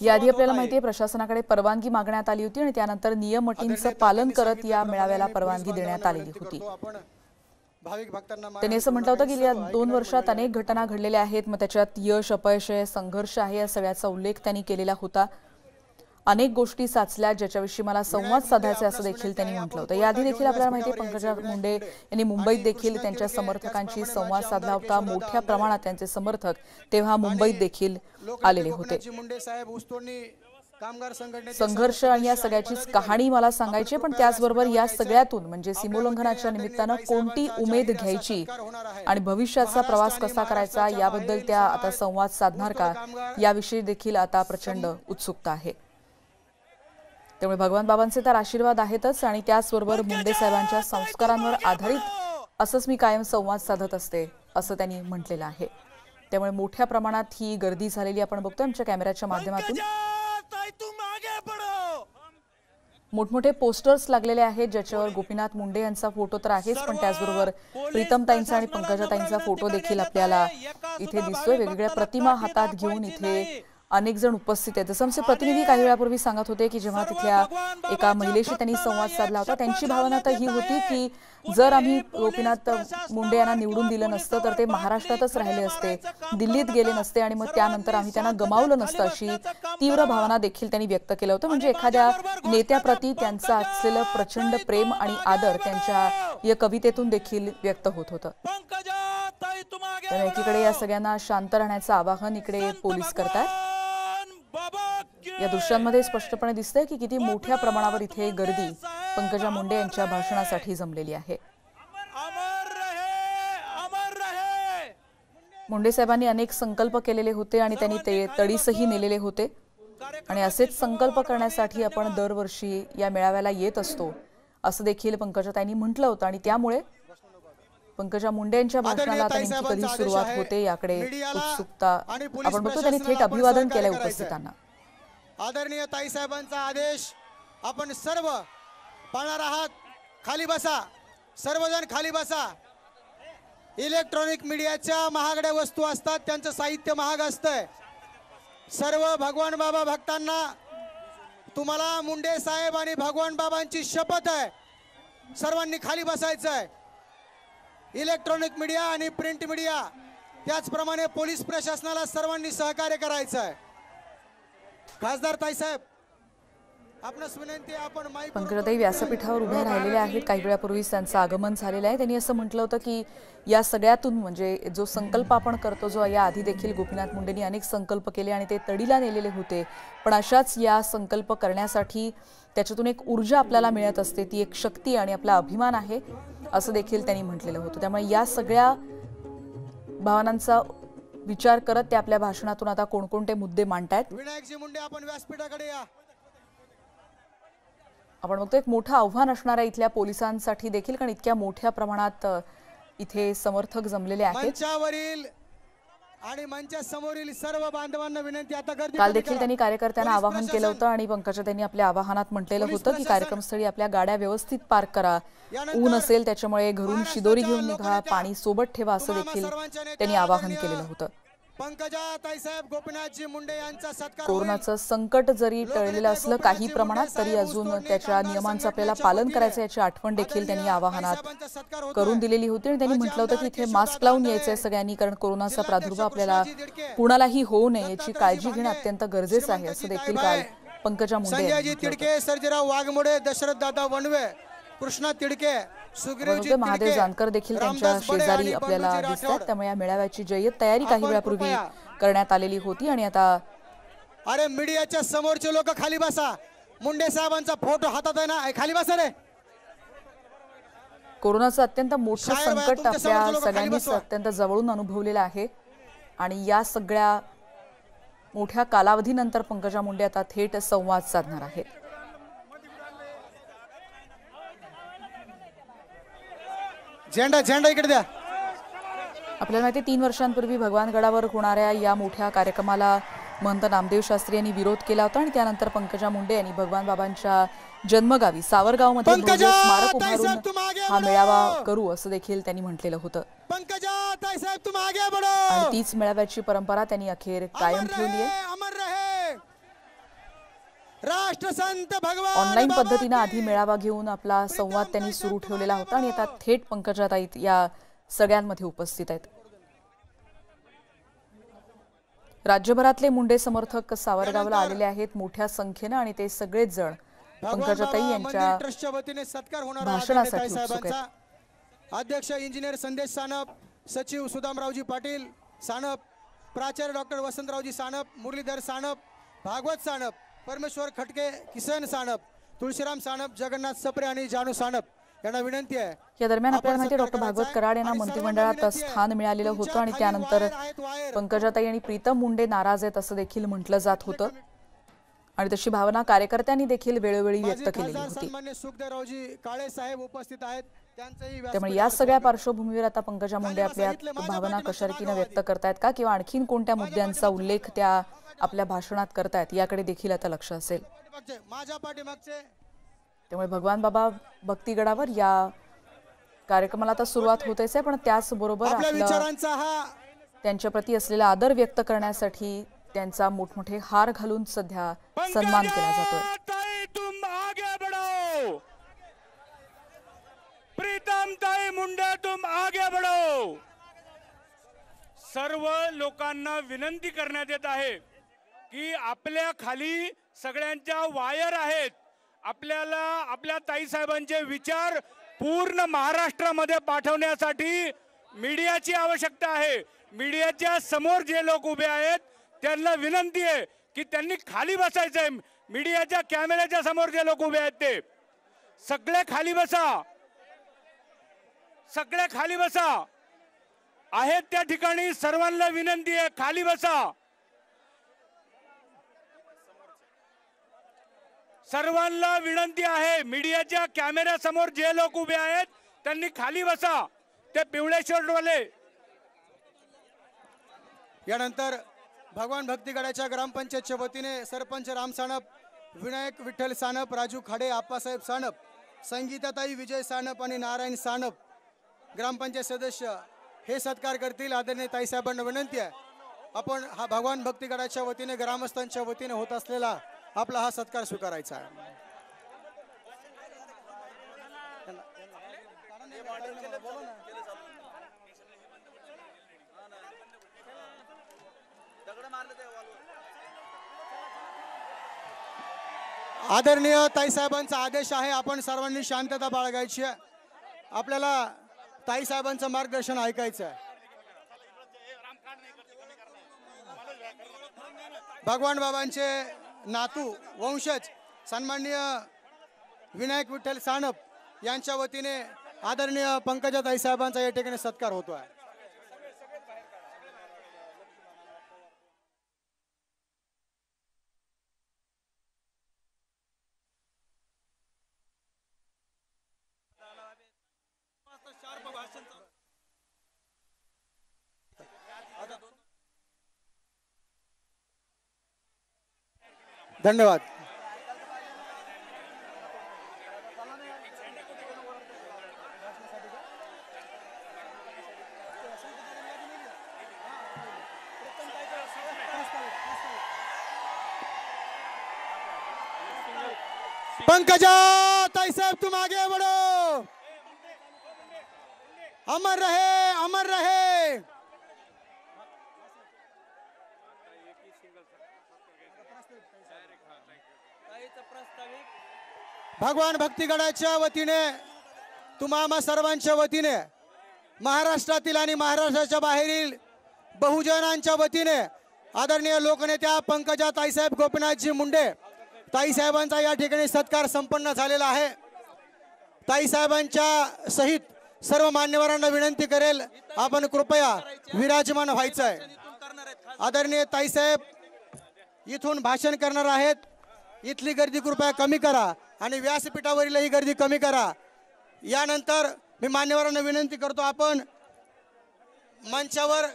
याआधी आपल्याला माहितीये प्रशासनाकडे परवानगी मागण्यात आली होती आणि त्यानंतर नियम अटींचं पालन करत या मेळाव्याला परवानगी देण्यात आलेली होती. त्यांनी असं म्हटलं होतं की या 2 वर्षात अनेक घटना घडलेल्या आहेत, मग त्याच्यात यश अपयश आहे, संघर्ष आहे, या सगळ्याचा उल्लेख त्यांनी केलेला होता. अनेक गोष्टी साचल्या ज्याच्याविषयी मला संवाद साधायचा असं देखील त्यांनी म्हटलं होतं. याआधी देखील आपल्याला माहिती आहे पंकजा मुंडे यांनी मुंबईत देखील त्यांच्या समर्थकांशी संवाद साधला होता. मोठ्या प्रमाणात त्यांचे समर्थक तेव्हा मुंबईत देखील आलेले होते. संघर्ष आणि या सगळ्याचीच कहाणी मला सांगायची, पण त्याचबरोबर या सगळ्यातून म्हणजे सीमोल्लंघनाच्या निमित्तानं कोणती उमेद घ्यायची आणि भविष्याचा प्रवास कसा करायचा याबद्दल त्या आता संवाद साधणार का याविषयी देखील आता प्रचंड उत्सुकता आहे. त्यामुळे भगवान बाबांचे तर आशीर्वाद आहेतच आणि त्याचबरोबर मुंडे साहेबांच्या संस्कारांवर आधारित असंच मी कायम संवाद साधत असते असं त्यांनी म्हटलेलं आहे. त्यामुळे मोठ्या प्रमाणात ही गर्दी झालेली आपण बघतोय आमच्या कॅमेऱ्याच्या माध्यमातून. मोठमोठे पोस्टर्स लागलेले आहेत ज्याच्यावर गोपीनाथ मुंडे यांचा फोटो तर आहेच, पण त्याचबरोबर प्रीतमताईंचा आणि पंकजाताईंचा फोटो देखील आपल्याला इथे दिसतोय. वेगवेगळ्या प्रतिमा हातात घेऊन इथे अनेक जण उपस्थित आहेत. जसं आमचे प्रतिनिधी काही वेळापूर्वी सांगत होते की जेव्हा तिथल्या एका महिलेशी त्यांनी संवाद साधला होता त्यांची भावना तर ही होती की जर आम्ही गोपीनाथ मुंडे यांना निवडून दिलं नसतं तर ते महाराष्ट्रातच राहिले असते, दिल्लीत गेले नसते आणि मग त्यानंतर आम्ही त्यांना गमावलं नसतं, अशी तीव्र भावना देखील त्यांनी व्यक्त केलं होतं. म्हणजे एखाद्या नेत्याप्रती त्यांचं असलेलं प्रचंड प्रेम आणि आदर त्यांच्या या कवितेतून देखील व्यक्त होत होतं. तर एकीकडे या सगळ्यांना शांत राहण्याचं आवाहन इकडे पोलीस करतात. या दृश्यांमध्ये स्पष्टपणे दिसतंय की किती मोठ्या प्रमाणावर इथे गर्दी पंकजा मुंडे यांच्या भाषणासाठी जमलेली आहे. मुंडे साहेबांनी अनेक संकल्प केलेले होते आणि त्यांनी ते तडीसही नेलेले होते आणि असेच संकल्प करण्यासाठी आपण दरवर्षी या मेळाव्याला येत असतो असं देखील पंकजाताईंनी म्हटलं होतं आणि त्यामुळे पंकजा मुंडे यांच्या भाषणाला नेमकी कधी सुरुवात होते याकडे उत्सुकता आपण बघतो. त्यांनी थेट अभिवादन केलंय उपस्थितांना. आदरणीय ताईसाहेबांचा आदेश आपण सर्व पाळणार आहात. खाली बसा, सर्वजण खाली बसा. इलेक्ट्रॉनिक मीडियाच्या महागड्या वस्तू असतात, त्यांचं साहित्य महाग असतंय. सर्व भगवान बाबा भक्तांना तुम्हाला मुंडे साहेब आणि भगवान बाबांची शपथ आहे, सर्वांनी खाली बसायचं आहे. इलेक्ट्रॉनिक मीडिया आणि प्रिंट मीडिया त्याचप्रमाणे पोलीस प्रशासनाला सर्वांनी सहकार्य करायचं आहे. खासदार ताईसाहेब आपणास विनंती आपण पंकजाताई व्यासपीठावर उभ्या राहिलेल्या आहेत. काही वेळापूर्वीच त्यांचं आगमन झालेलं आहे. त्यांनी असं म्हटलं होतं की या सगळ्यातून म्हणजे जो संकल्प आपण करतो, जो या आधी देखील गोपीनाथ मुंडेंनी अनेक संकल्प केले आणि ते तडीला नेलेले होते, पण अशाच या संकल्प करण्यासाठी त्याच्यातून एक ऊर्जा आपल्याला मिळत असते, ती एक शक्ती आणि आपला अभिमान आहे असं देखील त्यांनी म्हटलेलं होतं. त्यामुळे या सगळ्या भावनांचा विचार करत ते आपल्या भाषणातून आता कोणकोणते मुद्दे मांडतायत. विनायकजी मुंडे आपण व्यासपीठाकडे या. आपण बघतो एक मोठं आव्हान असणार आहे इथल्या पोलिसांसाठी देखील, कारण इतक्या मोठ्या प्रमाणात इथे समर्थक जमलेले आहेत. मंचावरील आणि मंचा समोरील सर्व बांधवांना विनंती आता गर्दी काल कमी देखील करा. त्यांनी कार्यकर्त्यांना पोलीस आवाहन केलं प्रशासन, होतं आणि पंकजा त्यांनी आपल्या आवाहनात म्हटलेलं पोलीस होतं की प्रशासन, कार्यक्रमस्थळी आपल्या गाड्या व्यवस्थित पार्क करा, यानंतर ऊन असेल त्याच्यामुळे घरून महाराष्ट्राच्या शिदोरी घेऊन निघा, लोकनेत्या, पाणी सोबत ठेवा असं तुम्हा आम्हा देखील सर्वांच्या नेत्या त्यांनी आवाहन आदरणीय केलेलं होतं. पंकजा ताईसाहेब गोपीनाथजी मुंडे यांचा सत्कार कोरोनाचं संकट जरी टळलेलं असलं काही प्रमाणात तरी अजून त्याच्या नियमांचं आपल्याला पालन करायचं याची आठवण देखील त्यांनी आवाहनात करून दिलेली होती आणि त्यांनी म्हटलं होतं की इथे मास्क लावून यायचंय सगळ्यांनी, कारण कोरोनाचा प्रादुर्भाव आपल्याला कुणालाही होऊ नये याची काळजी घेणं अत्यंत गरजेचं आहे असं देखील काल पंकजा मुंडे यांनी संजयजी म्हटलं होतं. तिडके, सर्जेराव वाघमोडे, दशरथ दादा वणवे, कृष्णा तिडके, सुग्रीवजी बघतोय महादेव तिडके, जानकर देखील त्यांच्या रामदास बडे शेजारी आणि आपल्याला बंडूजी दिसतात. राठोड. त्यामुळे या मेळाव्याची जय्यत तयारी काही आपण वेळापूर्वी कृपया करण्यात आलेली होती आणि आता अरे मीडियाच्या समोरचे लोक खाली बसा. मुंडे साहेबांचा फोटो हातात आहे ना, खाली बसा रे. कोरोनाचं अत्यंत मोठं शायर बाया, संकट तुमच्या समोरचे आपल्या लोकं खाली सगळ्यांनीच बसवा. अत्यंत जवळून अनुभवलेलं आहे आणि या सगळ्या मोठ्या कालावधीनंतर पंकजा मुंडे आता थेट संवाद साधणार आहेत. झेंडा झेंडा इकडे द्या. आपल्याला माहिती 3 वर्षांपूर्वी भगवानगडावर होणाऱ्या या मोठ्या कार्यक्रमाला महंत नामदेव शास्त्री यांनी विरोध केला होता आणि त्यानंतर पंकजा मुंडे यांनी भगवान बाबांच्या जन्मगावी सावरगावमध्ये भव्य पंकजा स्मारक ताईसाहेब, उभारून तुम आगे हा बढ़ो. मेळावा करू असं देखील त्यांनी म्हटलेलं होतं पंकजा ताईसाहेब तुम आगे बढ़ो. आणि तीच मेळाव्याची परंपरा त्यांनी अखेर कायम अमर ठेवली आहे. रहे, अमर रहे. राष्ट्रसंत भगवान ऑनलाईन बाबा पद्धतीनं की. आधी मेळावा घेऊन आपला संवाद त्यांनी सुरू ठेवलेला होता आणि आता थेट पंकजाताई या सगळ्यांमध्ये उपस्थित आहेत. राज्यभरातले मुंडे समर्थक सावरगावला आलेले आहेत मोठ्या संख्येनं आणि ते सगळेच जण भगवान पंकजाताई बाबा यांच्या मंदिर ट्रस्टच्या वतीने सत्कार होणार आहे भाषणासाठी आदरणीय उत्सुक ताईसाहेबांचा. अध्यक्ष इंजिनियर संदेश सानप, सचिव सुदामरावजी पाटील सानप, प्राचार्य डॉक्टर वसंतरावजी सानप, मुरलीधर सानप, भागवत सानप, परमेश्वर खटके, किसन सानप, तुळशीराम सानप, जगन्नाथ सप्रे आणि जानू सानप यांना विनंती आहे. या दरम्यान आपल्याला आपण माहिती सत्कार डॉक्टर भागवत करायचा कराड यांना आणि मंत्रिमंडळात सर्वांना विनंती आहे. स्थान मिळालेलं होतं आणि तुमच्या त्यानंतर खाली वायर आहेत, वायर. पंकजाताई आणि प्रीतम मुंडे नाराज आहेत असं देखील म्हटलं जात होतं आणि तशी भावना कार्यकर्त्यांनी देखील वेळोवेळी माजी व्यक्त केलेली खासदार होती. सन्मान्य सुखदेवरावजी काळे साहेब उपस्थित आहेत. त्यांचंही त्यामुळे या सगळ्या पार्श्वभूमीवर आता पंकजा मुंडे आपल्या भावना कशा रीतीनं व्यक्त करतायत का किंवा आणखीन कोणत्या मुद्द्यांचा उल्लेख त्या आपल्या भाषणात करतायत याकडे देखील आता लक्ष असेल. माझ्या पाठीमागचे त्यामुळे भगवान बाबा भक्तिगडावर या कार्यक्रमाला आता सुरुवात होतेच आहे पण त्याचबरोबर आपल्या आपलं विचारांचा हा त्यांच्या प्रती असलेला आदर व्यक्त करण्यासाठी त्यांचा मोठमोठे हार घालून सध्या सन्मान केला जातोय. ताई तुम आगे बढ़ो, प्रीतम ताई मुंडे तुम आगे बढ़ो. सर्व लोकांना विनंती करण्यात येत आहे की आपल्या खाली सगळ्यांच्या वायर आहेत. आपल्याला आपल्या ताईसाहेबांचे विचार पूर्ण महाराष्ट्रामध्ये पाठवण्यासाठी मीडियाची आवश्यकता आहे. मीडियाच्या समोर जे लोक उभे आहेत त्यांना विनंती आहे की त्यांनी खाली बसायचंय. मीडियाच्या कॅमेऱ्याच्या समोर जे लोक उभे आहेत ते सगळे खाली बसा, सगळे खाली बसा. आहेत त्या ठिकाणी सर्वांना विनंती आहे खाली बसा. सर्वांना विनंती आहे मीडियाच्या कॅमेऱ्या समोर जे लोक उभे आहेत त्यांनी खाली बसा. ते पिवळे शर्टवाले. यानंतर भगवान भक्तिगडाच्या ग्रामपंचायतच्या वतीने सरपंच राम सानप, विनायक विठ्ठल सानप, राजू खाडे, आप्पासाहेब सानप, संगीताताई विजय सानप आणि नारायण सानप ग्रामपंचायत सदस्य हे सत्कार करतील. आदरणीय ताईसाहेबांना विनंती आहे आपण हा भगवान भक्तिगडाच्या वतीने ग्रामस्थांच्या वतीने होत असलेला आपला हा सत्कार स्वीकारायचा आहे. आदरणीय ताईसाहेबांचा आदेश आहे आपण सर्वांनी शांतता बाळगायची आहे. आपल्याला ताईसाहेबांचं मार्गदर्शन ऐकायचं आहे. भगवान बाबांचे नातू वंशज सन्माननीय विनायक विठ्ठल सानप यांच्या वतीने आदरणीय पंकजा ताईसाहेबांचा या ठिकाणी सत्कार होतो आहे. धन्यवाद. पंकजा ताई साहब तुम आगे बढ़ो. अमर रहे, अमर रहे. भगवान भक्तीगडाच्या वतीने तुम्हा सर्वांच्या वतीने महाराष्ट्रातील आणि महाराष्ट्राच्या बाहेरील बहुजनांच्या वतीने आदरणीय लोकनेत्या पंकजा ताईसाहेब गोपीनाथजी मुंडे ताईसाहेबांचा या ठिकाणी सत्कार संपन्न झालेला आहे. ताईसाहेबांच्या सहित सर्व मान्यवरांना विनंती करेल आपण कृपया विराजमान व्हायचं आहे. आदरणीय ताईसाहेब इथून भाषण करणार आहेत. इथली गर्दी कृपया कमी करा आणि व्यासपीठावरील गर्दी कमी करा. यानंतर मी मान्यवरांना विनंती करतो आपण मंचावर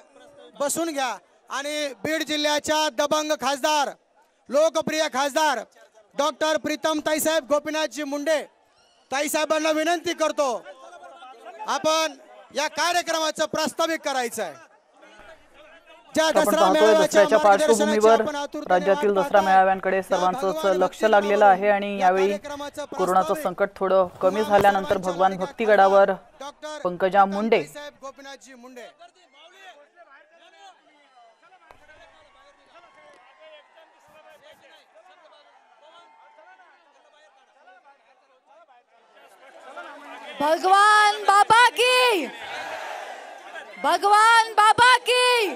बसून घ्या आणि बीड जिल्ह्याच्या दबंग खासदार लोकप्रिय खासदार डॉक्टर प्रीतम ताईसाहेब गोपीनाथजी मुंडे ताईसाहेबांना विनंती करतो आपण या कार्यक्रमाचं प्रास्ताविक करायचं आहे. आपण पाहतोय दसऱ्याच्या पार्श्वभूमीवर राज्यातील दसरा मेळाव्यांकडे सर्वांचंच लक्ष लागलेलं आहे आणि यावेळी कोरोनाचं संकट थोडं कमी झाल्यानंतर भगवान भक्तीगडावर पंकजा मुंडे भगवान बाबा की, भगवान बाबा की,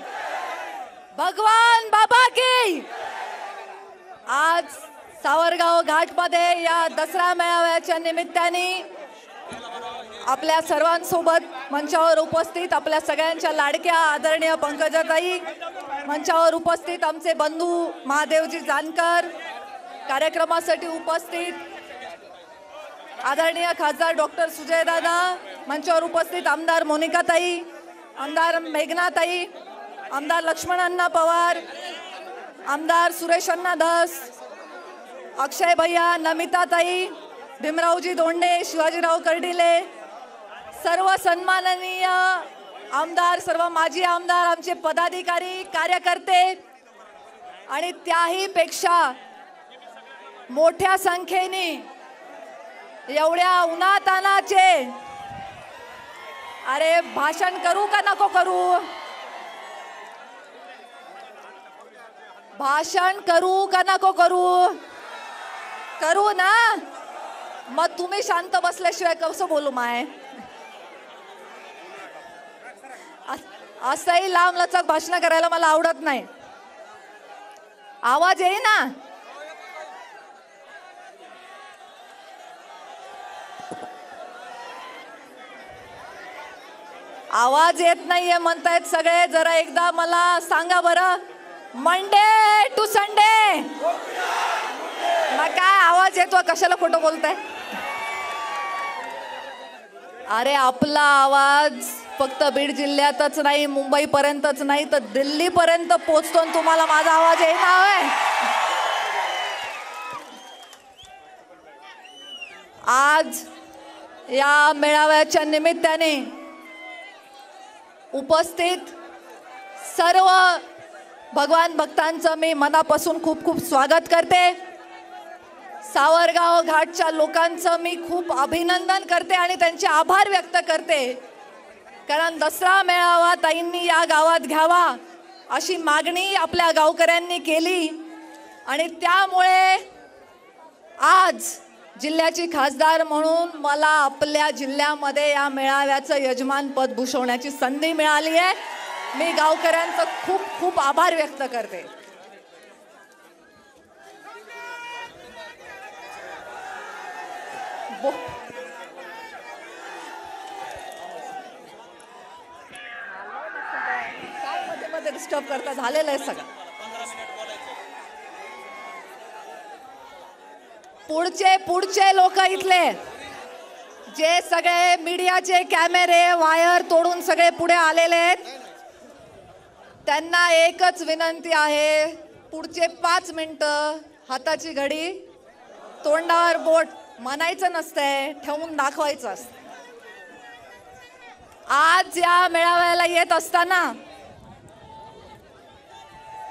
भगवान बाबा की. आज सावरगाव घाटमध्ये या दसरा मेळाव्याच्या निमित्ताने आपल्या सर्वांसोबत मंचावर उपस्थित आपल्या सगळ्यांच्या लाडक्या आदरणीय पंकजाताई, मंचावर उपस्थित आमचे बंधू महादेवजी जानकर, कार्यक्रमासाठी उपस्थित आदरणीय खासदार डॉक्टर सुजय दादा, मंचावर उपस्थित आमदार मोनिकाताई, आमदार मेघनाताई, आमदार लक्ष्मणअण्णा पवार, आमदार सुरेशअण्णा धस, अक्षय भैया, नमिताताई, भीमरावजी दोंडे, शिवाजीराव कर्डिले, सर्व सन्माननीय आमदार, सर्व माजी आमदार, आमचे पदाधिकारी, कार्यकर्ते आणि त्याही पेक्षा मोठ्या संख्येने एवढ्या उन्हातानाचे, अरे भाषण करू का नको करू, भाषण करू का नको करू, करू ना. मग तुम्ही शांत बसल्याशिवाय कसं बोलू माय. असंही लांब लचक भाषण करायला मला आवडत नाही. आवाज येई ना. आवाज येत नाहीये म्हणतायत सगळे. जरा एकदा मला सांगा बरं. Monday to Sunday. मग काय आवाज येतो, कशाला खोटं बोलताय. अरे आपला आवाज फक्त बीड जिल्ह्यातच नाही, मुंबई पर्यंतच नाही तर दिल्ली पर्यंत पोहोचतो. तुम्हाला माझा आवाज येणार आहे. आज या मेळाव्याच्या निमित्ताने उपस्थित सर्व भगवान भक्तांचं मी मनापासून खूप खूप स्वागत करते. सावरगाव घाटच्या लोकांचं मी खूप अभिनंदन करते आणि त्यांचे आभार व्यक्त करते. कारण दसरा मेळावा ताईंनी या गावात घ्यावा अशी मागणी आपल्या गावकऱ्यांनी केली आणि त्यामुळे आज जिल्ह्याची खासदार म्हणून मला आपल्या जिल्ह्यामध्ये या मेळाव्याचं यजमानपद भूषवण्याची संधी मिळाली आहे. मी गावकऱ्यांचं खूप खूप आभार व्यक्त करते. मध्ये डिस्टर्ब करता झालेलं आहे सगळं. पुढचे लोक इथले जे सगळे मीडियाचे कॅमेरे वायर तोडून सगळे पुढे आलेले आहेत, त्यांना एकच विनंती आहे, पुढचे 5 मिनिटं हाताची घडी, तोंडावर बोट म्हणायचं नसतंय, ठेवून दाखवायचं असतं. आज या मेळाव्याला येत असताना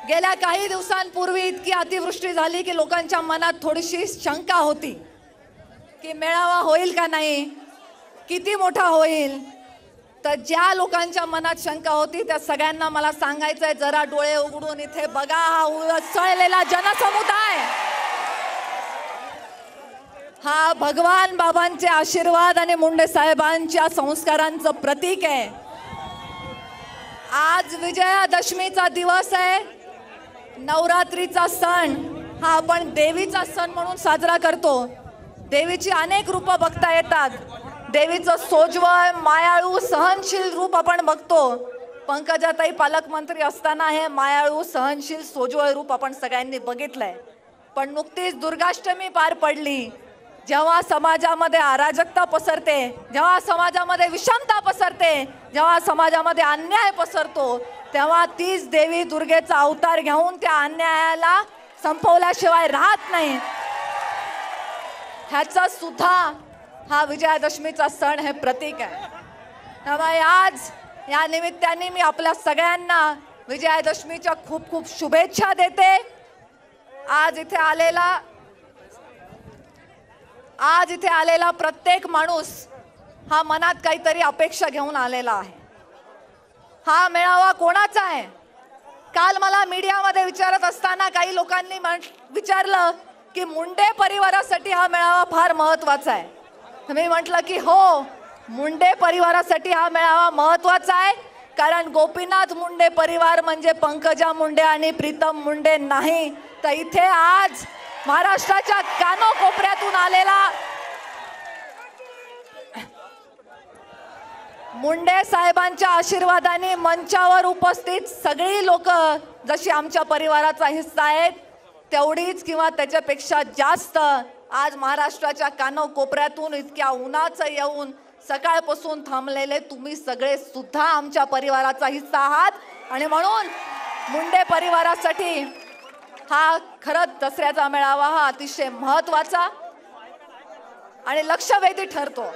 गेल्या काही दिवसांपूर्वी इतकी अतिवृष्टी झाली की लोकांच्या मनात थोडीशी शंका होती की मेळावा होईल का नाही, किती मोठा होईल. तर ज्या लोकांच्या मनात शंका होती त्या सगळ्यांना मला सांगायचंय, जरा डोळे उघडून इथे बघा. हा उसळलेला जनसमुदाय हा भगवान बाबांचे आशीर्वाद आणि मुंडे साहेबांच्या संस्कारांचं प्रतीक आहे. आज विजयादशमीचा दिवस आहे. नवरात्रीचा सण हा आपण देवीचा सण म्हणून साजरा करतो. देवीची अनेक रूपं बघता येतात. देवीचं सोज्वळ, मायाळू, सहनशील रूप आपण बघतो. पंकजाताई पालकमंत्री असताना हे मायाळू, सहनशील, सोज्वळ रूप आपण सगळ्यांनी बघितलंय. पण नुकतीच दुर्गाष्टमी पार पडली. जेव्हा समाजामध्ये अराजकता पसरते, जेव्हा समाजामध्ये विषमता पसरते, जेव्हा समाजामध्ये अन्याय पसरतो, तेव्हा तीच देवी दुर्गेचा अवतार घेऊन त्या अन्यायाला संपवल्याशिवाय राहत नाही. ह्याचा सुद्धा हा विजयादशमीचा सण हे प्रतीक आहे. त्यामुळे आज या निमित्ताने मी आपल्या सगळ्यांना विजयादशमीच्या खूप खूप शुभेच्छा देते. आज इथे आलेला प्रत्येक माणूस हा मनात काहीतरी अपेक्षा घेऊन आलेला आहे. हा मेळावा कोणाचा आहे? काल मला मीडियामध्ये विचारत असताना काही लोकांनी विचारलं की मुंडे परिवारासाठी हा मेळावा फार महत्वाचा आहे. मी म्हटलं की हो, मुंडे परिवारासाठी हा मेळावा महत्वाचा आहे, कारण गोपीनाथ मुंडे परिवार म्हणजे पंकजा मुंडे आणि प्रीतम मुंडे नाही. तर इथे आज महाराष्ट्राच्या कानोकोपऱ्यातून आलेला मुंडे साहेबांच्या आशीर्वादाने मंचावर उपस्थित सगळी लोक जशी आमच्या परिवाराचा हिस्सा आहेत, तेवढीच किंवा त्याच्यापेक्षा जास्त आज महाराष्ट्राच्या कानोकोपऱ्यातून इतक्या उन्हाचं येऊन सकाळपासून थांबलेले तुम्ही सगळे सुद्धा आमच्या परिवाराचा हिस्सा आहात. आणि म्हणून मुंडे परिवारासाठी हा खरंच दसऱ्याचा मेळावा हा अतिशय महत्वाचा आणि लक्षवेधी ठरतो.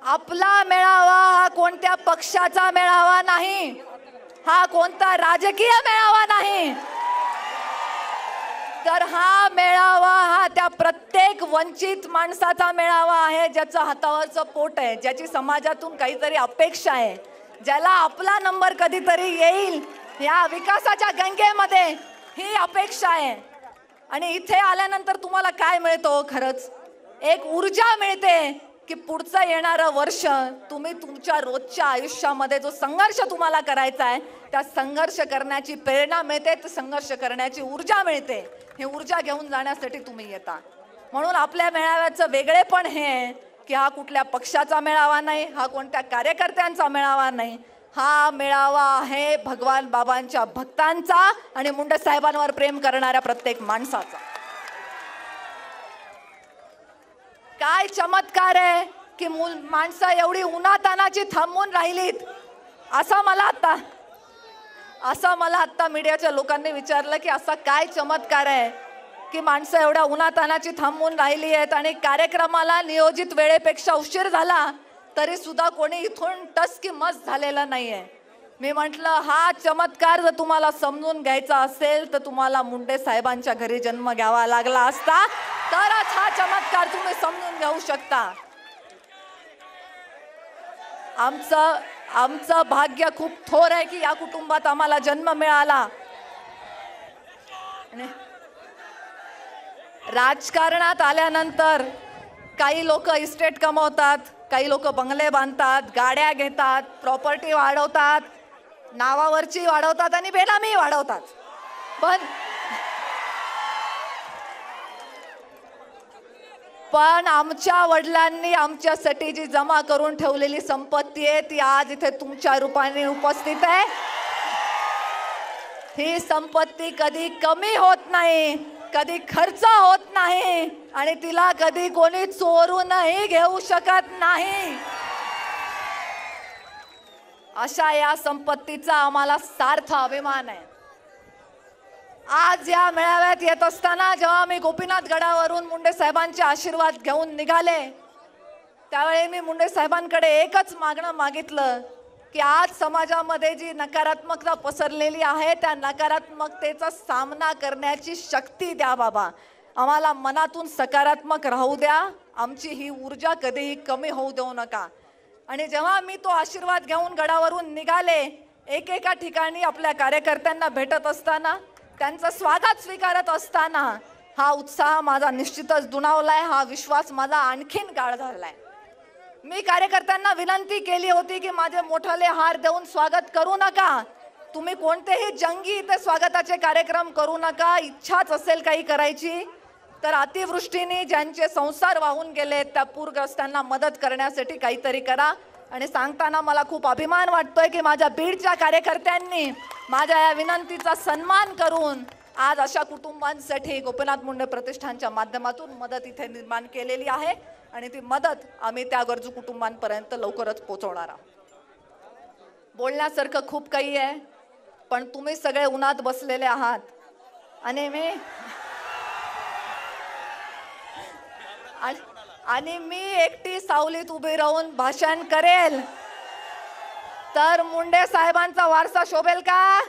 आपला मेळावा हा कोणत्या पक्षाचा मेळावा नाही, हा कोणता राजकीय मेळावा नाही, तर हा मेळावा हा त्या प्रत्येक वंचित माणसाचा मेळावा आहे, ज्याचं हातावरचं पोट आहे, ज्याची समाजातून काहीतरी अपेक्षा आहे, ज्याला आपला नंबर कधीतरी येईल या विकासाच्या गंगेमध्ये, ही अपेक्षा आहे. आणि इथे आल्यानंतर तुम्हाला काय मिळतं? खरंच एक ऊर्जा मिळते की पुढचं येणारं वर्ष तुम्ही तुमच्या रोजच्या आयुष्यामध्ये जो संघर्ष तुम्हाला करायचा आहे त्या संघर्ष करण्याची प्रेरणा मिळते, संघर्ष करण्याची ऊर्जा मिळते. ही ऊर्जा घेऊन जाण्यासाठी तुम्ही येता. म्हणून आपल्या मेळाव्याचं वेगळेपण हे आहे की हा कुठल्या पक्षाचा मेळावा नाही, हा कोणत्या कार्यकर्त्यांचा मेळावा नाही, हा मेळावा आहे भगवान बाबांच्या भक्तांचा आणि मुंडे साहेबांवर प्रेम करणाऱ्या प्रत्येक माणसाचा. काय चमत्कार आहे की माणसं एवढी उन्हातानाची थांबून राहिलीत. असं मला आता मीडियाच्या लोकांनी विचारलं की असा काय चमत्कार आहे की माणसं एवढ्या उन्हातानाची थांबून राहिली आहेत आणि कार्यक्रमाला नियोजित वेळेपेक्षा उशीर झाला तरी सुद्धा कोणी इथून टस की मस झालेला नाहीये. मी म्हटलं हा चमत्कार जर तुम्हाला समजून घ्यायचा असेल तर तुम्हाला मुंडे साहेबांच्या घरी जन्म घ्यावा लागला असता, तरच हा चमत्कार तुम्ही समजून घेऊ शकता. आमचं भाग्य खूप थोर आहे की या कुटुंबात आम्हाला जन्म मिळाला. राजकारणात आल्यानंतर काही लोक इस्टेट कमवतात, काही लोक बंगले बांधतात, गाड्या घेतात, प्रॉपर्टी वाढवतात, नावावरची वाढवतात आणि बेनामी वाढवतात. पण आमच्या वडिलांनी आमच्यासाठी जी जमा करून ठेवलेली संपत्ती आहे ती आज इथे तुमच्या रूपाने उपस्थित आहे. ही संपत्ती कधी कमी होत नाही, कधी खर्च होत नाही आणि तिला कधी कोणी चोरूनही घेऊ शकत नाही. अशा या संपत्तीचा आम्हाला सार्थ अभिमान आहे. आज या मेळाव्यात येत असताना जेव्हा मी गोपीनाथ गडावरून मुंडे साहेबांचे आशीर्वाद घेऊन निघाले, त्यावेळी मी मुंडे साहेबांकडे एकच मागणं मागितलं की आज समाजामध्ये जी नकारात्मकता पसरलेली आहे त्या नकारात्मकतेचा सामना करण्याची शक्ती द्या बाबा. आम्हाला मनातून सकारात्मक राहू द्या. आमची ही ऊर्जा कधीही कमी होऊ देऊ नका. आणि जेव्हा मी तो आशीर्वाद घेऊन गडावरून निघाले, एकेका ठिकाणी आपल्या कार्यकर्त्यांना भेटत असताना, त्यांचं स्वागत स्वीकारत असताना हा उत्साह माझा निश्चितच दुणावलाय. हा विश्वास माझा आणखीन गाढ झालाय. मी कार्यकर्त्यांना विनंती केली होती की माझे मोठाले हार देऊन स्वागत करू नका. तुम्ही कोणतेही जंगी इथे स्वागताचे कार्यक्रम करू नका. इच्छाच असेल काही करायची तर अतिवृष्टीने ज्यांचे संसार वाहून गेले त्या पूरग्रस्तांना मदत करण्यासाठी काहीतरी करा. आणि सांगताना मला खूप अभिमान वाटतोय की माझ्या बीडच्या कार्यकर्त्यांनी माझ्या या विनंतीचा सन्मान करून आज अशा कुटुंबांसाठी गोपीनाथ मुंडे प्रतिष्ठानच्या माध्यमातून मदत इथे निर्माण केलेली आहे. आणि ती मदत आम्ही त्या गरजू कुटुंबांपर्यंत लवकरच पोहोचवणार आहोत. बोलण्यासारखं खूप काही आहे, पण तुम्ही सगळे उन्हात बसलेले आहात आणि मी एकटी सावलीत उभी राहून भाषण करेल तर मुंडे साहेबांचा वारसा शोभेल का?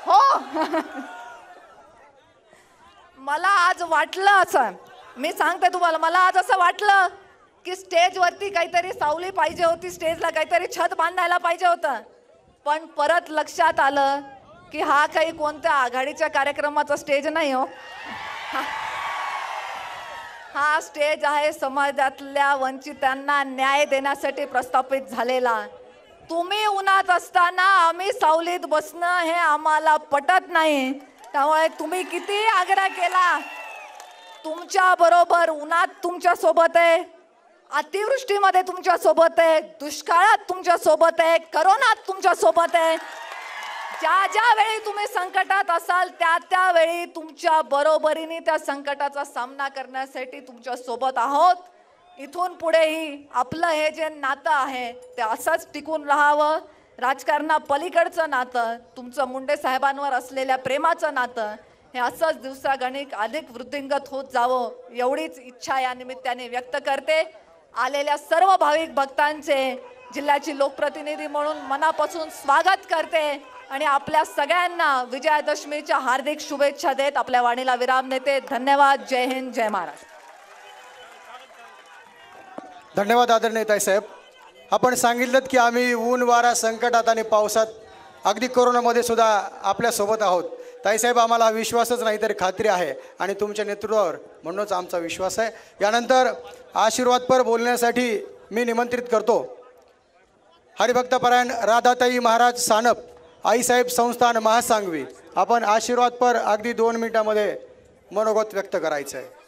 हो. मला आज वाटलं असं, मी सांगते तुम्हाला, मला आज असं वाटलं की स्टेजवरती काहीतरी सावली पाहिजे होती, स्टेजला काहीतरी छत बांधायला पाहिजे होतं. पण परत लक्षात आलं की हा काही कोणत्या आघाडीच्या कार्यक्रमाचा स्टेज नाही हो. हा स्टेज आहे समाजातल्या वंचितांना न्याय देण्यासाठी प्रस्थापित झालेला. तुम्ही उन्हात असताना आम्ही सावलीत बसणं हे आम्हाला पटत नाही. त्यामुळे तुम्ही किती आग्रह केला, तुमच्या बरोबर उन्हात तुमच्या सोबत आहे, अतिवृष्टीमध्ये तुमच्या सोबत आहे, दुष्काळात तुमच्या सोबत आहे, करोनात तुमच्या सोबत आहे. ज्या ज्या वेळी तुम्ही संकटात असाल त्या त्यावेळी तुमच्या बरोबरीने त्या संकटाचा सामना करण्यासाठी तुमच्या सोबत आहोत. इथून पुढेही आपलं हे जे नातं आहे ते असंच टिकून राहावं. राजकारणा पलीकडचं नातं, तुमचं मुंडे साहेबांवर असलेल्या प्रेमाचं नातं हे असंच दिवसागणिक अधिक वृद्धिंगत होत जावं एवढीच इच्छा या निमित्ताने व्यक्त करते. आलेल्या सर्व भाविक भक्तांचे जिल्ह्याची लोकप्रतिनिधी म्हणून मनापासून स्वागत करते आणि आपल्या सगळ्यांना विजयादशमीच्या हार्दिक शुभेच्छा देत आपल्या वाणीला विराम देते. धन्यवाद. जय हिंद, जय महाराष्ट्र. धन्यवाद आदरणीय ताईसाहेब. आपण सांगितलं की आम्ही ऊन वारा संकटात आणि पावसात अगदी कोरोनामध्ये सुद्धा आपल्यासोबत आहोत. ताईसाहेब, आम्हाला विश्वासच नाही तर खात्री आहे आणि तुमच्या नेतृत्वावर म्हणूनच आमचा विश्वास आहे. यानंतर आशीर्वादपर बोलण्यासाठी मी निमंत्रित करतो हरिभक्तपरायण राधाताई महाराज सानप, आईसाहेब संस्थान महासांगवी. आपण आशीर्वादपर अगदी 2 मिनिटांमध्ये मनोगत व्यक्त करायचं आहे.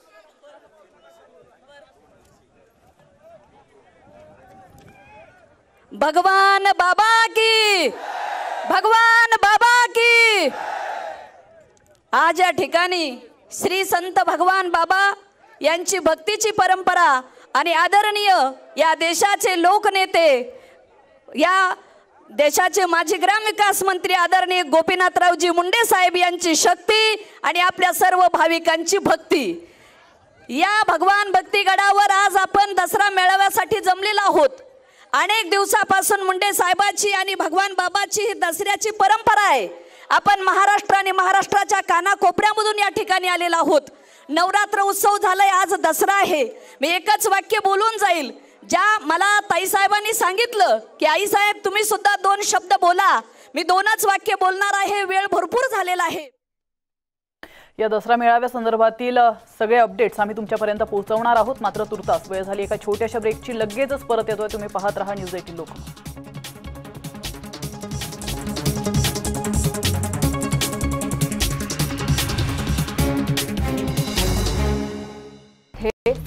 भगवान बाबा की, भगवान बाबा की. आज या ठिकाणी श्री संत भगवान बाबा यांची भक्तीची परंपरा आणि आदरणीय या देशाचे लोकनेते, या देशाचे माजी ग्रामविकास मंत्री आदरणीय गोपीनाथरावजी मुंडे साहेब यांची शक्ती आणि आपल्या सर्व भाविकांची भक्ती, या भगवान भक्तीगडावर आज आपण दसरा मेळाव्यासाठी जमलेलो आहोत. अनेक दिवसापासून मुंडे साहेबाची आणि भगवान बाबाची ही दसऱ्याची परंपरा आहे. आपण महाराष्ट्र आणि महाराष्ट्राच्या कानाकोपऱ्यामधून या ठिकाणी आलेलो आहोत. नवरात्र उत्सव झालाय, आज दसरा आहे. मी एकच वाक्य बोलून जाईल. ज्या मला ताईसाहेबांनी सांगितलं की आईसाहेब तुम्ही सुद्धा 2 शब्द बोला, मी 2च वाक्य बोलणार आहे. वेळ भरपूर झालेला आहे. या दसरा मेळाव्या संदर्भातील सगळे अपडेट्स आम्ही तुमच्यापर्यंत पोहोचवणार आहोत. मात्र तुर्तास वेळ झाली एका छोट्याशा ब्रेकची. लगेचच परत येतोय. तुम्ही पाहत रहा न्यूज 18 लोकमत.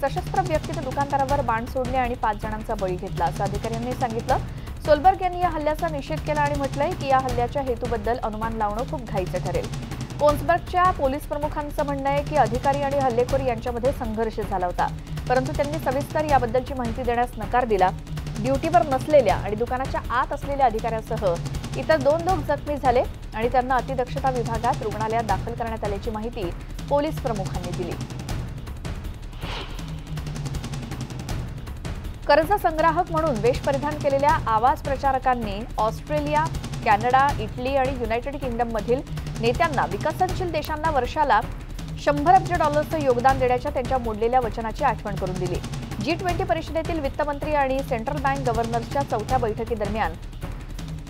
सशस्त्र व्यक्तीने दुकानदारावर बाण सोडले आणि 5 जणांचा बळी घेतला असं अधिकाऱ्यांनी सांगितलं. सोलबर्ग यांनी या हल्ल्याचा निषेध केला आणि म्हटलंय की या हल्ल्याच्या हेतूबद्दल अनुमान लावणं खूप घाईचं ठरेल. कोन्सबर्गच्या पोलीस प्रमुखांचं म्हणणं आहे की अधिकारी आणि हल्लेखोर यांच्यामध्ये संघर्ष झाला होता, परंतु त्यांनी सविस्तर याबद्दलची माहिती देण्यास नकार दिला. ड्युटीवर नसलेल्या आणि दुकानाच्या आत असलेल्या अधिकाऱ्यांसह इतर 2 लोक जखमी झाले आणि त्यांना अतिदक्षता विभागात रुग्णालयात दाखल करण्यात आल्याची माहिती पोलीस प्रमुखांनी दिली. कर्ज संग्राहक म्हणून वेश परिधान केलेल्या आवाज प्रचारकांनी ऑस्ट्रेलिया, कॅनडा, इटली आणि युनायटेड किंगडममधील नेत्यांना विकसनशील देशांना वर्षाला $100 अब्ज योगदान देण्याच्या त्यांच्या मोडलेल्या वचनाची आठवण करून दिली. G20 परिषदेतील वित्तमंत्री आणि सेंट्रल बँक गव्हर्नर्सच्या 4थ्या बैठकीदरम्यान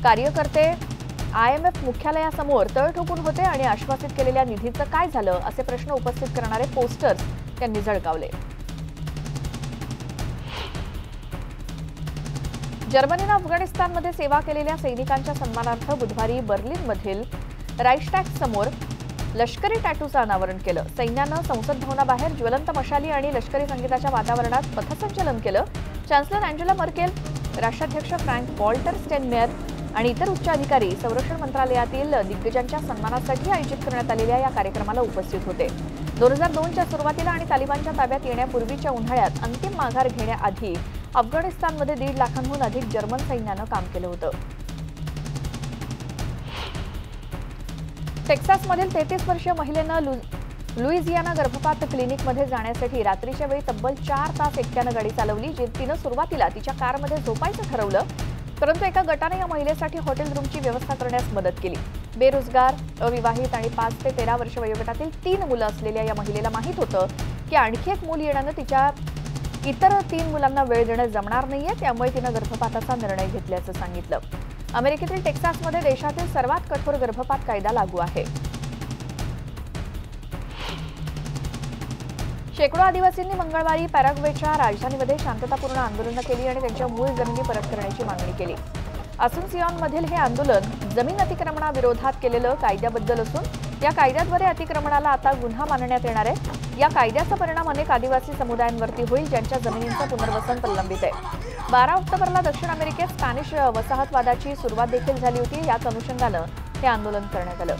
कार्यकर्ते IMF मुख्यालयासमोर तळ ठोकून होते आणि आश्वासित केलेल्या निधीचं काय झालं असे प्रश्न उपस्थित करणारे पोस्टर्स त्यांनी झळकावले. जर्मनीनं अफगाणिस्तानमध्ये सेवा केलेल्या सैनिकांच्या सन्मानार्थ बुधवारी बर्लिनमधील राईस्टॅग समोर लष्करी टॅटूचं अनावरण केलं. सैन्यानं संसद भवनाबाहेर ज्वलंत मशाली आणि लष्करी संगीताच्या वातावरणात पथसंचलन केलं. चान्सलर अँजेला मर्केल, राष्ट्राध्यक्ष फ्रँक वॉल्टर स्टेनमेयर आणि इतर उच्च अधिकारी संरक्षण मंत्रालयातील दिग्गजांच्या सन्मानासाठी आयोजित करण्यात आलेल्या या कार्यक्रमाला उपस्थित होते. 2002च्या सुरुवातीला आणि तालिबानच्या ताब्यात येण्यापूर्वीच्या उन्हाळ्यात अंतिम माघार घेण्याआधी अफगाणिस्तानमध्ये 1.5 लाखांहून अधिक जर्मन सैन्यानं काम केलं होतं. टेक्सासमधील 33 वर्षीय महिलेनं लुइजियाना गर्भपात क्लिनिकमध्ये जाण्यासाठी रात्रीच्या वेळी तब्बल 4 तास एकट्यानं गाडी चालवली. तिनं सुरुवातीला तिच्या कारमध्ये झोपायचं ठरवलं, परंतु एका गटाने या महिलेसाठी हॉटेल रूमची व्यवस्था करण्यास मदत केली. बेरोजगार, अविवाहित आणि 5 ते 13 वर्ष वयोगटातील 3 मुलं असलेल्या या महिलेला माहीत होतं की आणखी एक मूल येण्यानं तिच्या इतर 3 मुलांना वेळ देणं जमणार नाहीये, त्यामुळे तिनं गर्भपाताचा निर्णय घेतल्याचं सांगितलं. अमेरिकेतील टेक्सासमध्ये देशातील सर्वात कठोर गर्भपात कायदा लागू आहे. शेकडो आदिवासींनी मंगळवारी पॅराग्वेच्या राजधानीमध्ये शांततापूर्ण आंदोलनं केली आणि त्यांच्या मूळ जमिनी परत करण्याची मागणी केली. असुन्सियोनमधील हे आंदोलन जमीन अतिक्रमणाविरोधात केलेलं कायद्याबद्दल असून या कायद्याद्वारे अतिक्रमणाला आता गुन्हा मानण्यात येणार आहे. या कायद्याचा परिणाम अनेक आदिवासी समुदायांवरती होईल ज्यांच्या जमिनींचं पुनर्वसन प्रलंबित आहे. 12 ऑक्टोबरला दक्षिण अमेरिकेत स्पॅनिश वसाहतवादाची सुरुवात देखील झाली होती. याच अनुषंगानं हे आंदोलन करण्यात आलं.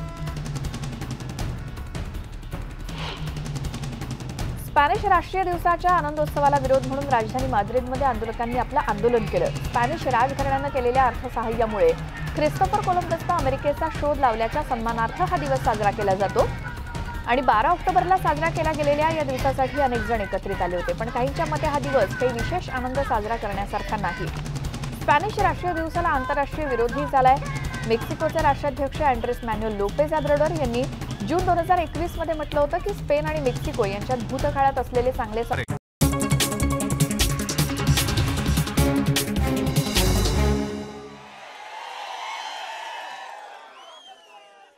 स्पॅनिश राष्ट्रीय दिवसाच्या आनंदोत्सवाला विरोध म्हणून राजधानी माद्रिदमध्ये आंदोलकांनी आपलं आंदोलन केलं. स्पॅनिश राजघराण्यानं केलेल्या अर्थसहाय्यामुळे ख्रिस्तोफर कोलंबसनं अमेरिकेचा शोध लावल्याच्या सन्मानार्थ हा दिवस साजरा केला जातो आणि 12 ऑक्टोबरला साजरा केल्या गेलेल्या या दिवसासाठी अनेक जण एकत्रित आले होते. पण काहींच्या मते हा दिवस काही विशेष आनंद साजरा करण्यासारखा नाही. स्पॅनिश राष्ट्रीय दिवसाला आंतरराष्ट्रीय विरोधही झालाय. मेक्सिकोचे राष्ट्राध्यक्ष अँड्रेस मॅन्युएल लोपेज ओब्राडोर यांनी जून 2021 मध्ये म्हटलं होतं की स्पेन आणि मेक्सिको यांच्यात भूतकाळात असलेले चांगले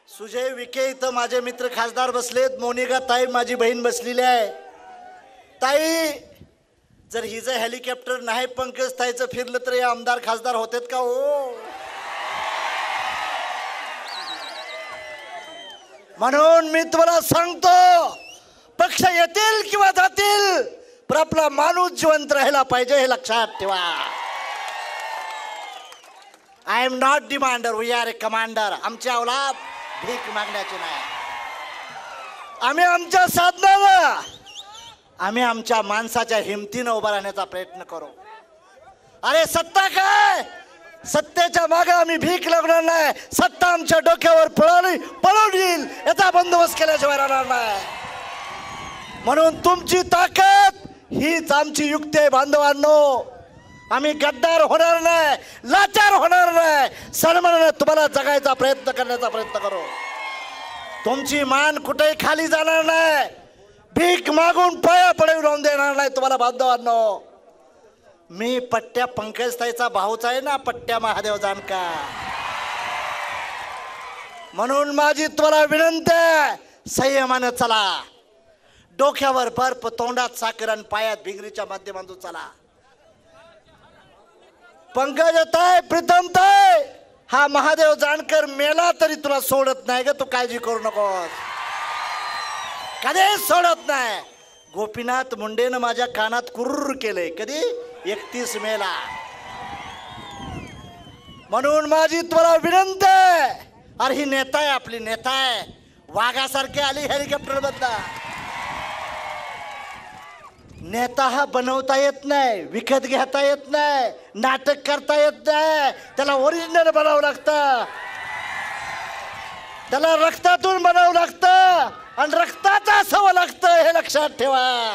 सुजय विखे इथं माझे मित्र खासदार बसलेत. मोनिका ताई माझी बहीण बसलेली आहे. ताई, जर हिचं हेलिकॉप्टर नाही पंकज ताईचं फिरलं तर हे आमदार खासदार होतेत का हो? म्हणून मी तुम्हाला सांगतो, पक्ष येतील किंवा जातील पण आपला माणूस जिवंत राहायला पाहिजे, हे लक्षात ठेवा. I am not demander, we are a commander. आमची औलाद भीक मागण्याची नाही. आम्ही आमच्या साधनानं, आम्ही आमच्या माणसाच्या हिमतीनं उभा राहण्याचा प्रयत्न करू. अरे सत्ता काय, सत्तेच्या मागे आम्ही भीक लागणार नाही. सत्ता आमच्या डोक्यावर पळून येईल याचा बंदोबस्त केल्याशिवाय राहणार नाही. म्हणून तुमची ताकद हीच आमची युक्ती आहे बांधवांनो. आम्ही गद्दार होणार नाही, लाचार होणार नाही. सन्मानाने तुम्हाला जगायचा प्रयत्न करण्याचा प्रयत्न करू. तुमची मान कुठेही खाली जाणार नाही. भीक मागून पाया पडून राहून देणार नाही तुम्हाला बांधवांनो. मी पट्ट्या पंकजताईचा भाऊच आहे ना, पट्ट्या महादेव जानकर. म्हणून माझी तुम्हाला विनंती आहे, संयमानं चला. डोक्यावर बर्फ, तोंडात साखर आणि पायात भिंगरीच्या माध्यमातून चला. पंकजताई, प्रीतमताई, हा महादेव जानकर मेला तरी तुला सोडत नाही ग. तू काळजी करू नकोस, कधीच सोडत नाही. गोपीनाथ मुंडेनं माझ्या कानात कुर्र केलंय कधी, 31 मेला. म्हणून माझी तुला विनंती आहे, अरे ही नेता आहे, आपली नेता आहे. वाघासारखी आली हेलिकॉप्टर बद्दल. नेता हा बनवता येत नाही, विकत घेता येत नाही. नाटक करता येत नाही, त्याला ओरिजिनल बनावं लागतं, त्याला रक्तातून बनावं लागतं आणि रक्ताचं असावं लागतं, हे लक्षात ठेवा.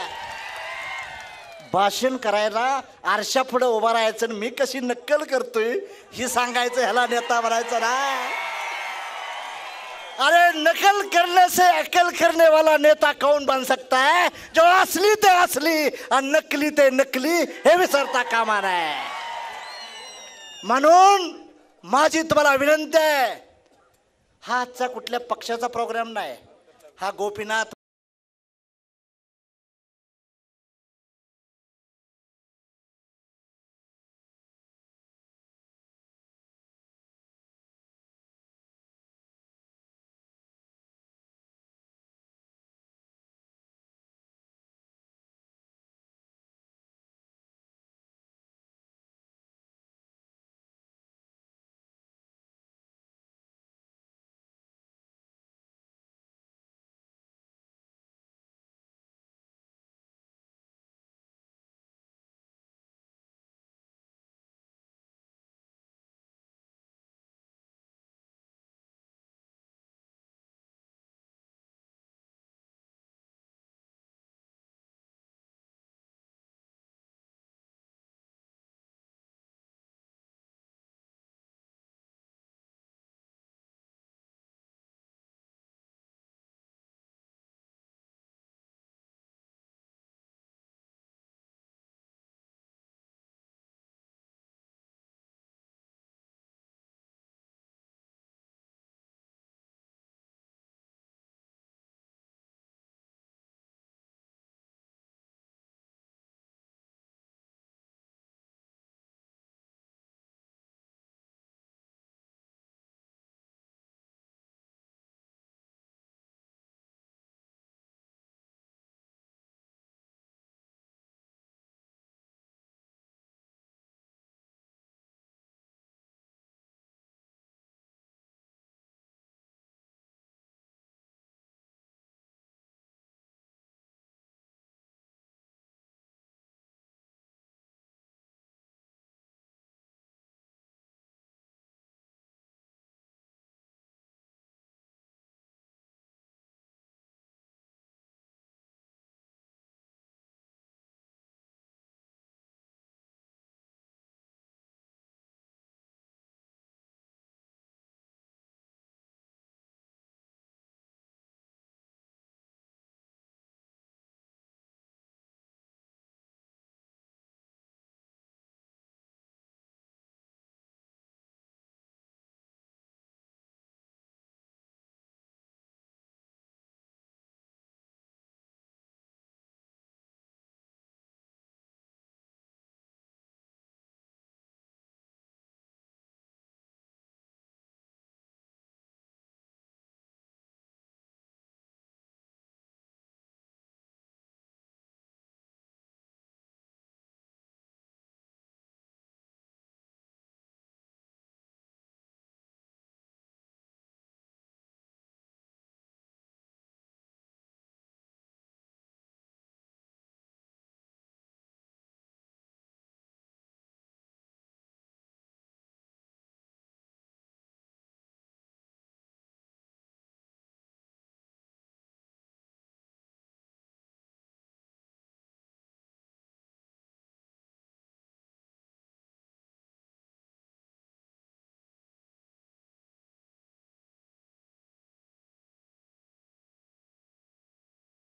भाषण करायला आरशा पुढे उभा राहायचं आणि मी कशी नक्कल करतोय ही सांगायचं, ह्याला नेता बनायचं ना. अरे नकल करने से अकल करने वाला नेता कौन बन सकता है? जो असली ते असली आणि नकली ते नकली हे विसरता कामा नये. म्हणून माझी तुम्हाला विनंती आहे, हा आजचा कुठल्या पक्षाचा प्रोग्राम नाही, हा गोपीनाथ